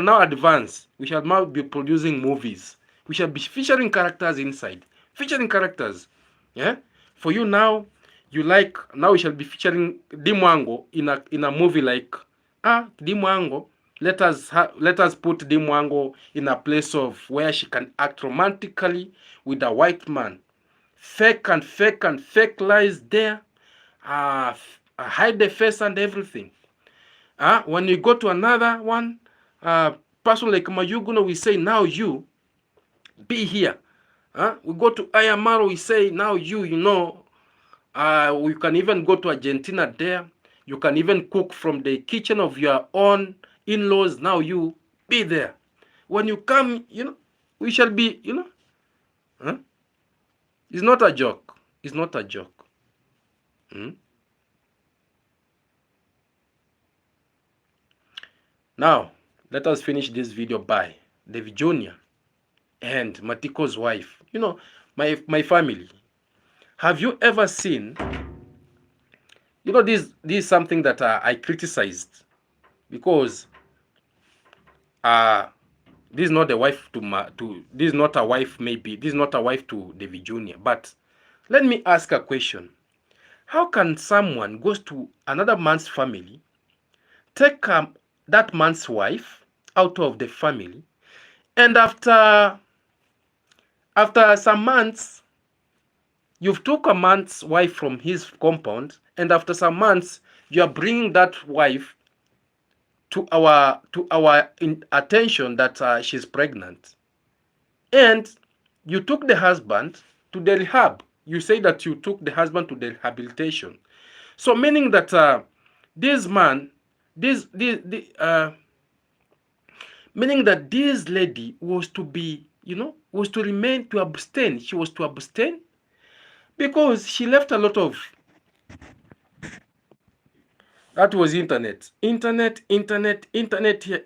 now advance. We shall now be producing movies. We shall be featuring characters inside. Featuring characters. Yeah. For you now, now we shall be featuring Dimwango in a movie like Dimwango. Let us put Dimwango in a place of where she can act romantically with a white man. Fake lies there. Hide the face and everything. When you go to another one, person like Mayuguno, we say, now you be here. We go to Ayamaro, we say, now you we can even go to Argentina there. You can even cook from the kitchen of your own in-laws. Now you be there. When you come, we shall be, huh? It's not a joke. It's not a joke. Now, let us finish this video by David Jr. and Matiko's wife. My family. Have you ever seen, this is something that I criticized, because this is not a wife this is not a wife, maybe this is not a wife to David Jr. But let me ask a question. How can someone goes to another man's family, take that man's wife out of the family, and after some months, you've took a man's wife from his compound, and after some months, you are bringing that wife to our attention that she's pregnant, and you took the husband to the rehab. You say that you took the husband to the rehabilitation. So meaning that this man, meaning that this lady was to be, was to remain, to abstain. She was to abstain because she left a lot of. That was internet here,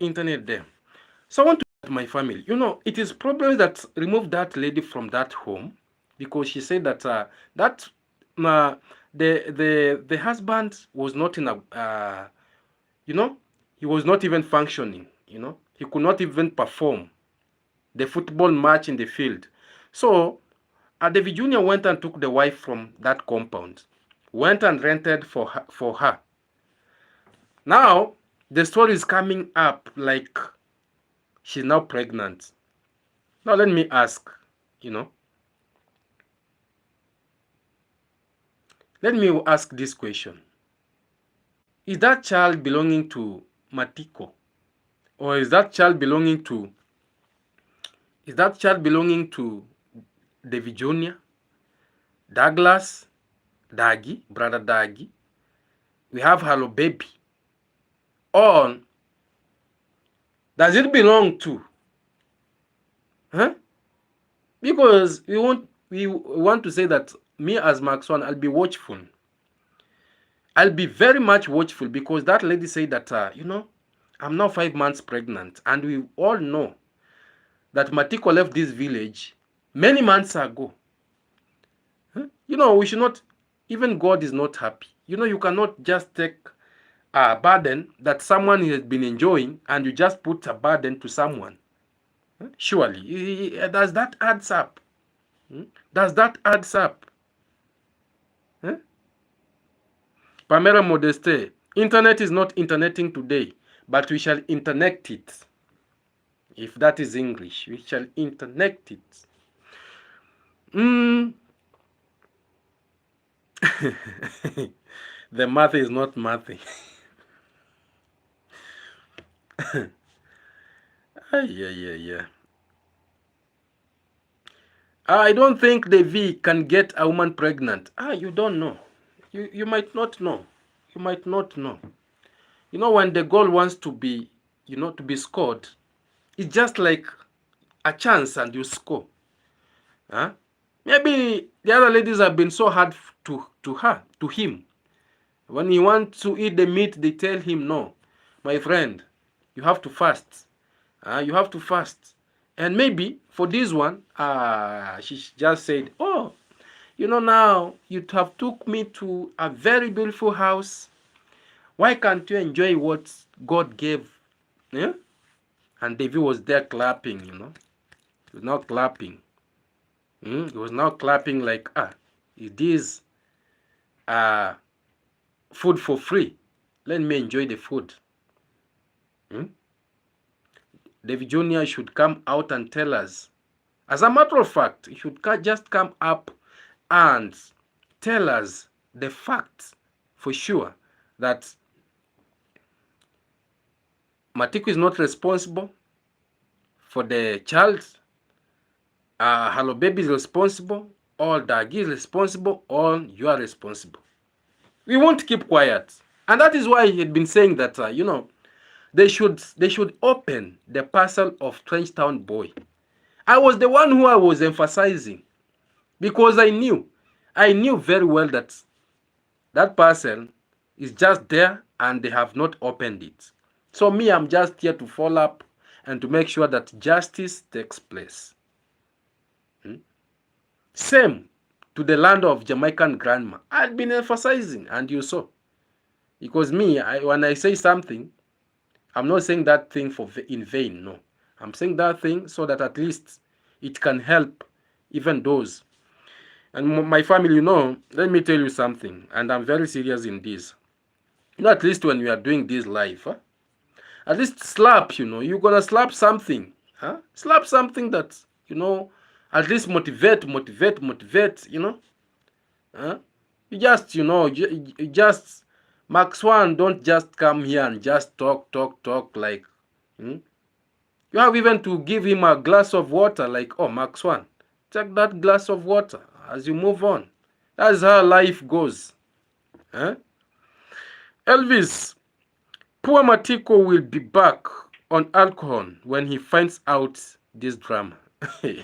internet there. So I want to my family. It is probably that removed that lady from that home, because she said that the husband was not in a he was not even functioning. He could not even perform the football match in the field. So David Jr. went and took the wife from that compound, went and rented for her. Now the story is coming up like she's now pregnant. Now let me ask, let me ask this question. Is that child belonging to Matiko? Or is that child belonging to David Jr., Douglas, Dagi, brother Dagi? We have Hello Baby. Or does it belong to? Because we want to say that me as Max One, I'll be watchful. I'll be very much watchful, because that lady said that, I'm now 5 months pregnant. And we all know that Matiko left this village many months ago. We should not, even God is not happy. You cannot just take a burden that someone has been enjoying and you just put a burden to someone. Surely, does that adds up? Does that adds up? Pamela Modeste, internet is not interneting today, but we shall internet it. If that is English, we shall internet it. The math is not mathy. Yeah. I don't think the V can get a woman pregnant. You don't know. You might not know. You might not know. When the goal wants to be, to be scored, it's just like a chance and you score. Maybe the other ladies have been so hard to him. When he wants to eat the meat, they tell him, no, my friend, you have to fast. You have to fast. And maybe for this one, she just said, oh, now you have took me to a very beautiful house. Why can't you enjoy what God gave? Yeah? And David was there clapping, He was not clapping. He was not clapping like, it is food for free. Let me enjoy the food. David Jr. should come out and tell us. As a matter of fact, he should just come up and tell us the fact for sure that Matiko is not responsible for the child. Hello Baby is responsible. All Dagi is responsible. All you are responsible. We won't keep quiet. And that is why he had been saying that, They should open the parcel of Trenchtown Boy. I was the one who I was emphasizing, because I knew very well that that parcel is just there and they have not opened it. So me, I'm just here to follow up and to make sure that justice takes place. Same to the land of Jamaican grandma. I've been emphasizing, and you saw. Because me, when I say something, I'm not saying that thing in vain, no. I'm saying that thing so that at least it can help even those. And my family, let me tell you something, and I'm very serious in this. At least when we are doing this live, at least slap, you're going to slap something. Slap something that, at least motivate, You just, you just, Max One, don't just come here and just talk like, you have even to give him a glass of water, like, oh, Max One, take that glass of water as you move on. That's how life goes. Elvis, poor Matiko will be back on alcohol when he finds out this drama. Yeah.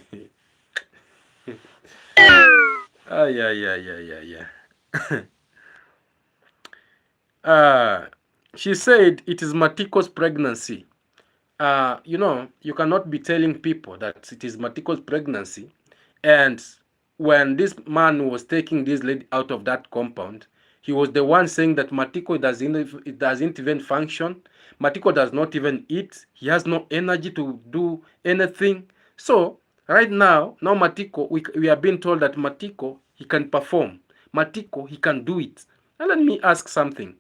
She said it is Matiko's pregnancy. You cannot be telling people that it is Matiko's pregnancy, and when this man was taking this lady out of that compound, he was the one saying that Matiko doesn't even function. Matiko does not even eat. He has no energy to do anything. So right now Matiko, we are being told that Matiko, he can perform. Matiko, he can do it. Now let me ask something.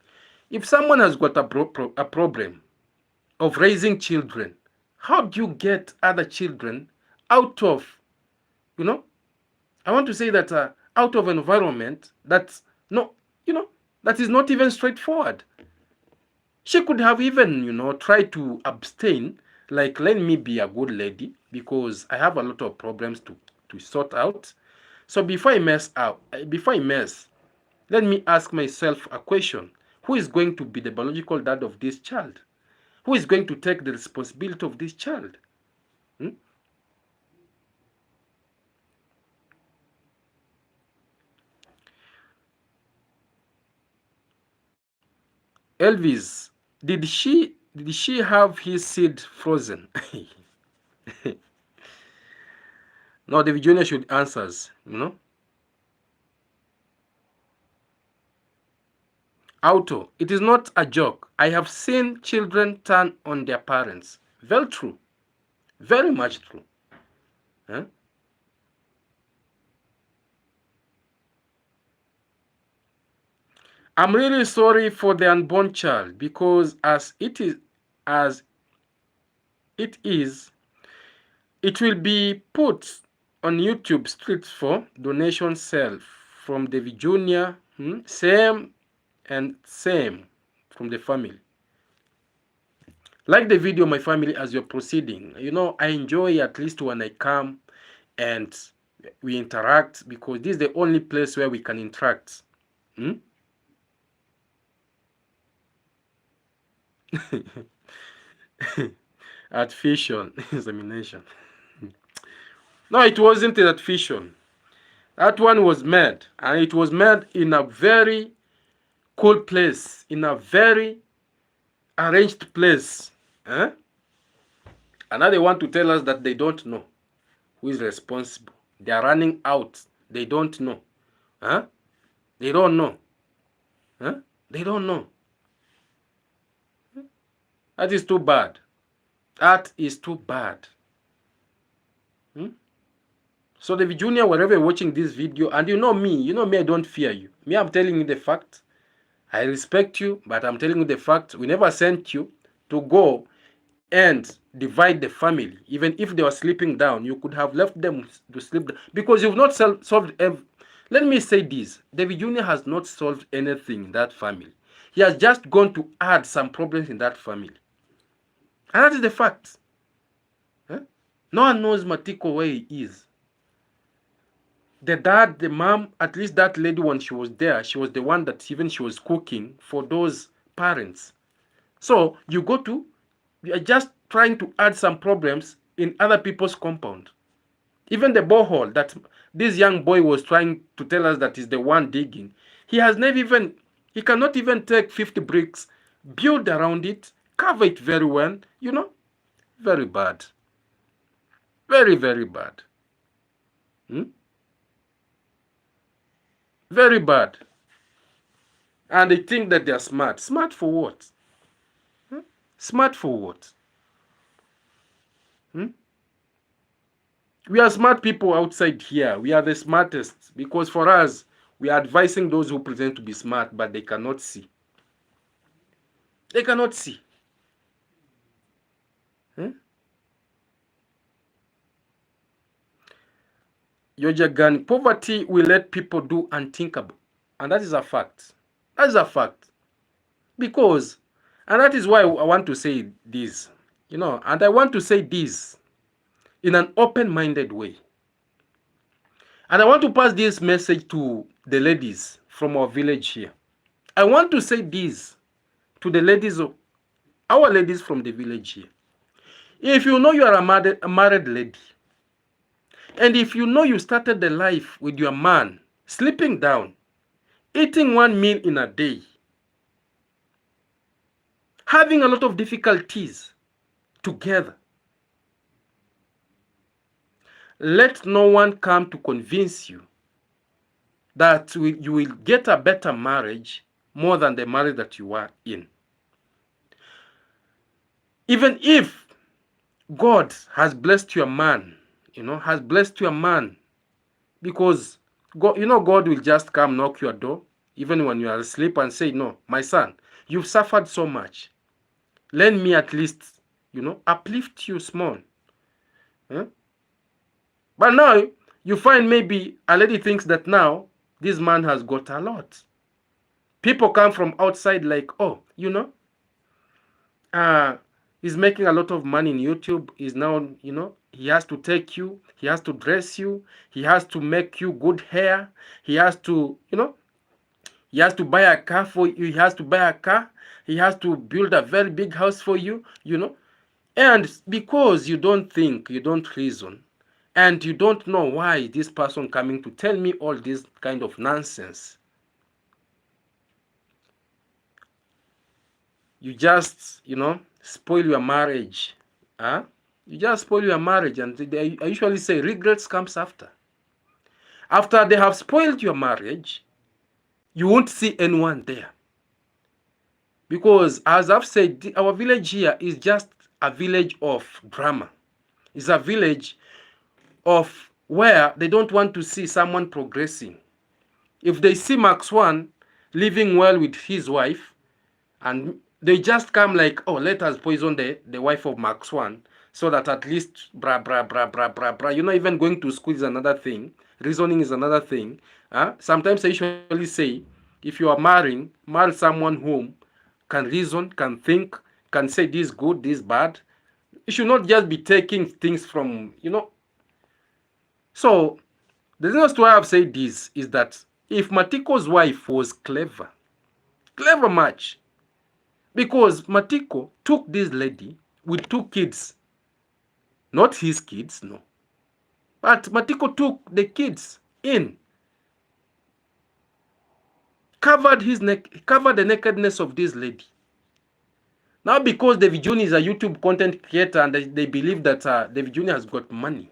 If someone has got a problem of raising children, how do you get other children out of, I want to say that out of an environment that's no, that is not even straightforward. She could have even, tried to abstain, like, let me be a good lady because I have a lot of problems to sort out. So before I mess, let me ask myself a question. Who is going to be the biological dad of this child? Who is going to take the responsibility of this child? Elvis, did she have his seed frozen? No, the Virginia should answers, Auto, it is not a joke. I have seen children turn on their parents. Very true. Very much true. I'm really sorry for the unborn child because as it is, it will be put on YouTube streets for donation sale from the Virginia, same from the family. Like the video, my family, as you're proceeding. I enjoy at least when I come and we interact, because this is the only place where we can interact. At fission examination. No, it wasn't at fission. That one was made, and it was made in a very cool place, in a very arranged place. And now they want to tell us that they don't know who is responsible. They are running out. They don't know. They don't know. They don't know. That is too bad. That is too bad. So the Junior, wherever you're watching this video, and you know me, I don't fear you. Me, I'm telling you the fact. I respect you, but I'm telling you the fact. We never sent you to go and divide the family. Even if they were sleeping down, you could have left them to sleep down, because you've not solved let me say this. David Jr. has not solved anything in that family. He has just gone to add some problems in that family. And that is the fact. No one knows Matiko where he is. The dad, the mom, at least that lady, when she was there, she was the one that even she was cooking for those parents. So you go to We are just trying to add some problems in other people's compound. Even the borehole that this young boy was trying to tell us that is the one digging, he has never even, he cannot even take 50 bricks, build around it, cover it very well, you know. Very bad. Very, very bad. Very bad. And they think that they are smart. Smart for what? Smart for what? We are smart people outside here. We are the smartest because for us, we are advising those who pretend to be smart, but they cannot see. They cannot see. Yojagan, poverty will let people do unthinkable. And that is a fact. That is a fact. Because, and that is why I want to say this, you know, and I want to say this in an open-minded way. And I want to pass this message to the ladies from our village here. I want to say this to the ladies, our ladies from the village here. If you know you are a married lady, and if you know you started the life with your man, sleeping down, eating one meal in a day, having a lot of difficulties together, let no one come to convince you that you will get a better marriage more than the marriage that you are in. Even if God has blessed your man, you know, has blessed your man, because God, you know, God will just come knock your door, even when you are asleep, and say, no, my son, you've suffered so much. Let me at least, you know, uplift you small. But now, you find maybe a lady thinks that now, this man has got a lot. People come from outside like, oh, you know, he's making a lot of money in YouTube. He's now, you know, he has to take you, he has to dress you, he has to make you good hair, he has to, you know, he has to buy a car for you, he has to buy a car, he has to build a very big house for you, you know. And because you don't think, you don't reason, and you don't know why this person coming to tell me all this kind of nonsense, you just, you know, spoil your marriage. You just spoil your marriage, and I usually say regrets comes after. After they have spoiled your marriage, you won't see anyone there. Because as I've said, our village here is just a village of drama. It's a village of where they don't want to see someone progressing. If they see Max One living well with his wife, and they just come like, oh, let us poison the wife of Max One, so that at least bra bra bra bra bra bra. You know, even going to school is another thing. Reasoning is another thing. Sometimes I usually say, if you are marrying, marry someone whom can reason, can think, can say this good, this bad. You should not just be taking things from, you know. So the reason why I've said this is that if Matiko's wife was clever much, because Matiko took this lady with 2 kids, not his kids, no, but Matiko took the kids in, covered the nakedness of this lady. Now, because David Jr. is a YouTube content creator and they believe that David Jr. has got money,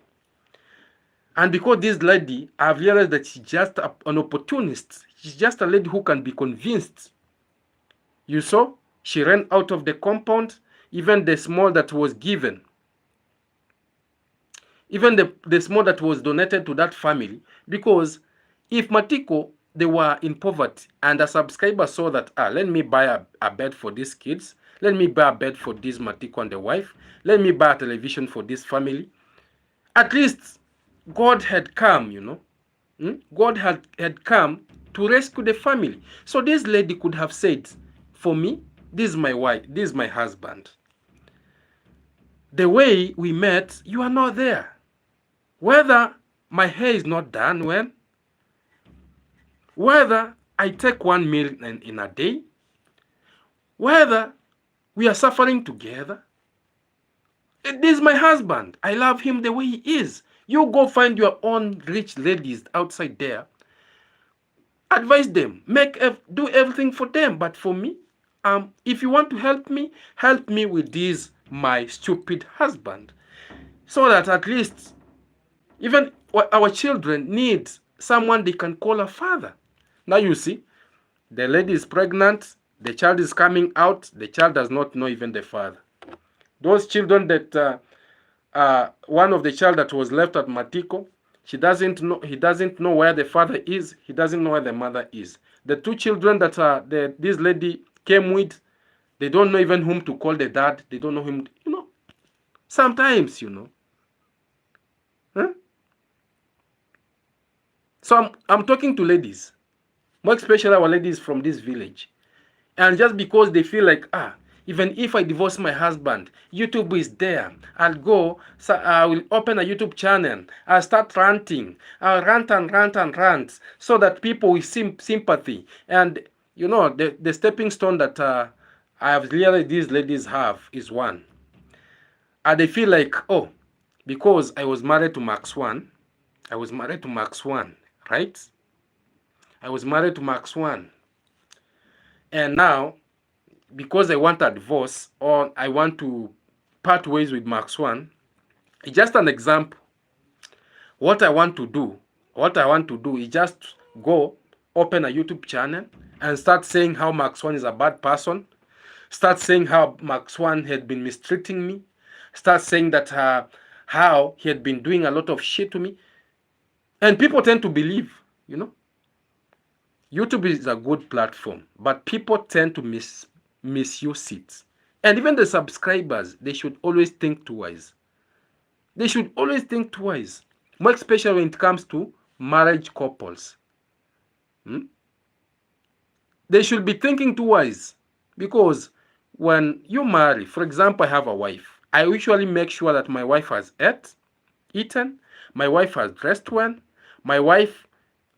and because this lady, I've realized that she's just an opportunist. She's just a lady who can be convinced. You saw, she ran out of the compound, even the small that was given, even the small that was donated to that family. Because if Matiko, they were in poverty, and a subscriber saw that, let me buy a bed for these kids, let me buy a bed for this Matiko and the wife, let me buy a television for this family, at least God had come, you know. God had come to rescue the family. So this lady could have said, for me, this is my wife, this is my husband. The way we met, you are not there. Whether my hair is not done well, whether I take 1 meal in a day, whether we are suffering together, This is my husband. I love him the way he is. You go find your own rich ladies outside there. Advise them. Do everything for them. But for me, if you want to help me with this my stupid husband, so that at least even our children need someone they can call a father. Now you see, the lady is pregnant, the child is coming out, the child does not know even the father. Those children that one of the child that was left at Matiko, he doesn't know where the father is, he doesn't know where the mother is. The two children that this lady came with, they don't know even whom to call the dad, they don't know him, sometimes, Huh? So I'm talking to ladies, more especially our ladies from this village. And just because they feel like, even if I divorce my husband, YouTube is there. I'll go, so I will open a YouTube channel. I'll start ranting. I'll rant and rant and rant so that people will see sympathy. And, the stepping stone that I have realized these ladies have is one. And they feel like, because I was married to Max 1, right? I was married to Max 1. And now, because I want a divorce or I want to part ways with Max 1, it's just an example. What I want to do is just go open a YouTube channel and start saying how Max 1 is a bad person. Start saying how Max 1 had been mistreating me. Start saying that how he had been doing a lot of shit to me. And people tend to believe, YouTube is a good platform, but people tend to misuse it. And even the subscribers, they should always think twice. They should always think twice, more especially when it comes to marriage couples. They should be thinking twice, because when you marry, for example, I have a wife, I usually make sure that my wife has eaten, my wife has dressed well, my wife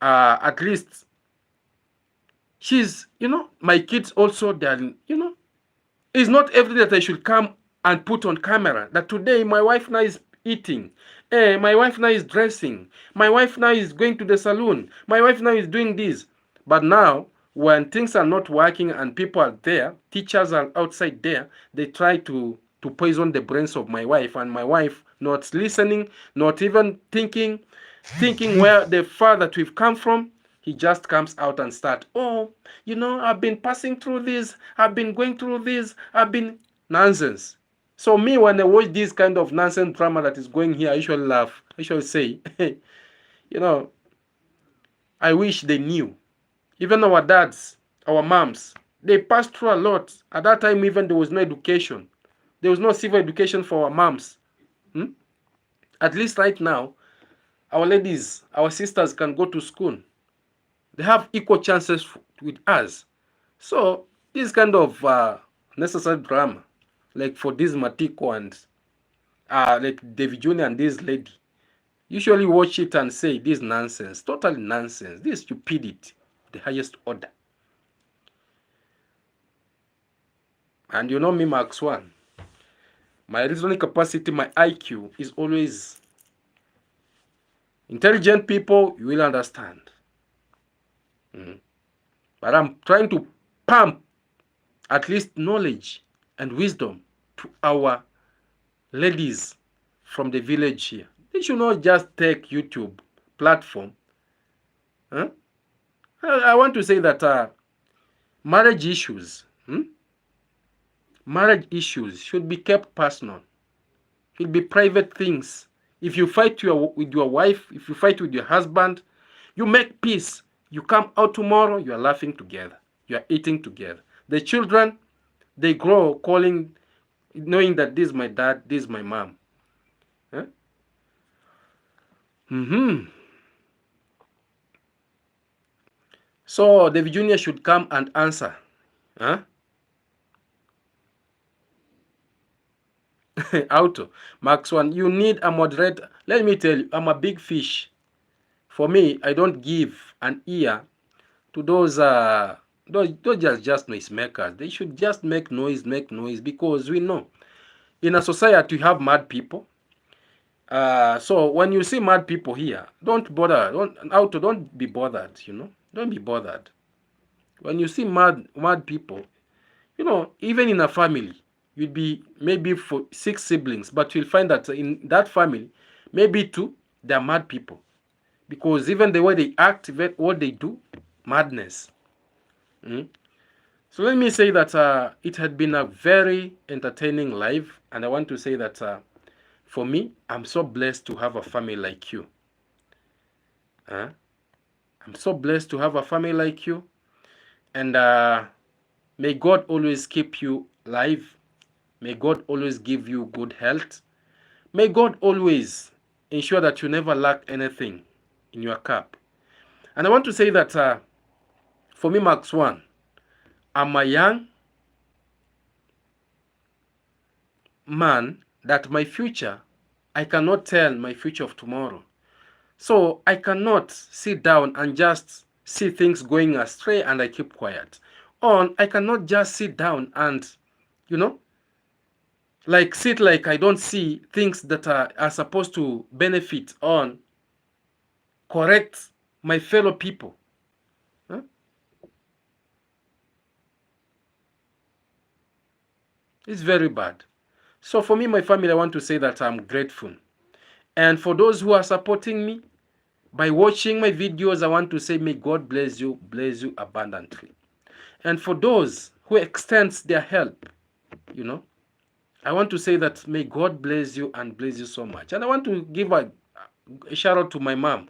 at least she's, my kids also, they're, it's not everything that I should come and put on camera that today my wife now is eating, my wife now is dressing, my wife now is going to the salon, my wife now is doing this. But now, when things are not working and people are there, teachers are outside there, they try to poison the brains of my wife, and my wife not listening, not even thinking where the far that we've come from. He just comes out and start, I've been passing through this, I've been going through this, nonsense. So me, when I watch this kind of nonsense drama that is going here, I usually laugh. I usually say, I wish they knew. Even our dads, our moms, they passed through a lot. At that time, even there was no education. There was no civil education for our moms. At least right now, our ladies, our sisters can go to school. They have equal chances with us. So this kind of necessary drama, like for this Matiko and like David Jr. and this lady, usually watch it and say, this nonsense, totally nonsense, this stupidity, the highest order. And you know me, Max 1, my reasoning capacity, my IQ is always intelligent. People, you will understand. But I'm trying to pump at least knowledge and wisdom to our ladies from the village here. They should not just take YouTube platform. I want to say that marriage issues should be kept personal. Should be private things. If you fight with your wife, if you fight with your husband, you make peace. You come out tomorrow, you are laughing together. You are eating together. The children, they grow knowing that this is my dad, this is my mom. So the Junior should come and answer. Auto. Max 1, you need a moderator. Let me tell you, I'm a big fish. For me, I don't give an ear to those just noise makers. They should just make noise, because we know in a society, you have mad people. So when you see mad people here, don't bother. Don't be bothered. Don't be bothered. When you see mad people, even in a family, you'd be maybe for 6 siblings, but you'll find that in that family, maybe 2, they're mad people, because even the way they act, what they do, madness. So let me say that it had been a very entertaining live, and I want to say that for me, I'm so blessed to have a family like you. I'm so blessed to have a family like you, and may God always keep you alive. May God always give you good health. May God always ensure that you never lack anything in your cup. And I want to say that for me, Max 1, I'm a young man that my future, I cannot tell my future of tomorrow. So I cannot sit down and just see things going astray and I keep quiet. Or I cannot just sit down and, sit like I don't see things that are supposed to benefit on correct my fellow people. Huh? It's very bad. So for me, my family, I want to say that I'm grateful. And for those who are supporting me by watching my videos, I want to say, may God bless you abundantly. And for those who extends their help, I want to say that may God bless you and bless you so much. And I want to give a shout out to my mom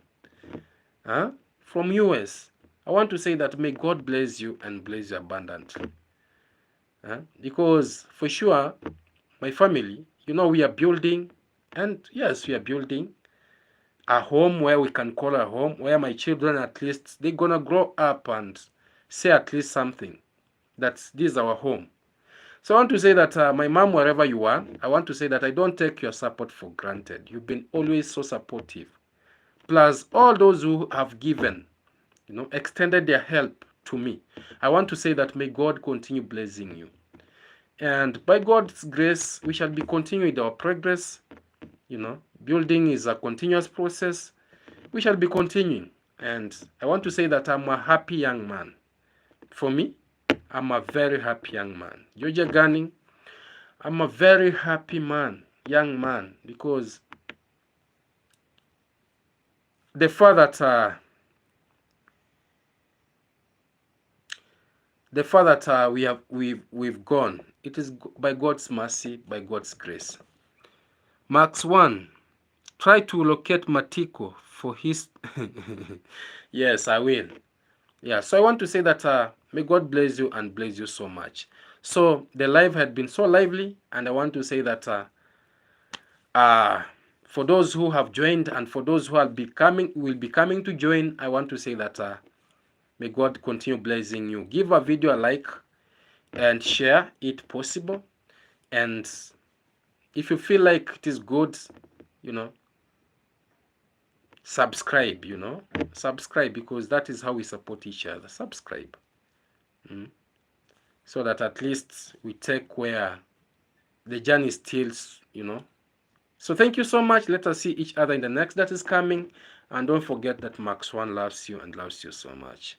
from US. I want to say that may God bless you and bless you abundantly. Because for sure, my family, we are building, and yes, we are building a home where we can call a home, where my children, at least, they're going to grow up and say at least something, that this is our home. So I want to say that my mom, wherever you are, I want to say that I don't take your support for granted. You've been always so supportive. Plus, all those who have given, extended their help to me. I want to say that may God continue blessing you. And by God's grace, we shall be continuing our progress. Building is a continuous process. We shall be continuing. And I want to say that I'm a happy young man. For me, I'm a very happy young man. Georgia Gunning, I'm a very happy young man, because the fact that we've gone, it is by God's mercy, by God's grace. Max 1, try to locate Matiko for his yes, I will. Yeah, so I want to say that may God bless you and bless you so much. So the live had been so lively, and I want to say that for those who have joined and for those who will be coming to join, I want to say that may God continue blessing you. Give a video a like and share it possible. And if you feel like it is good, subscribe, subscribe, because that is how we support each other. Subscribe. So that at least we take where the journey still, So thank you so much. Let us see each other in the next that is coming. And don't forget that Max 1 loves you and loves you so much.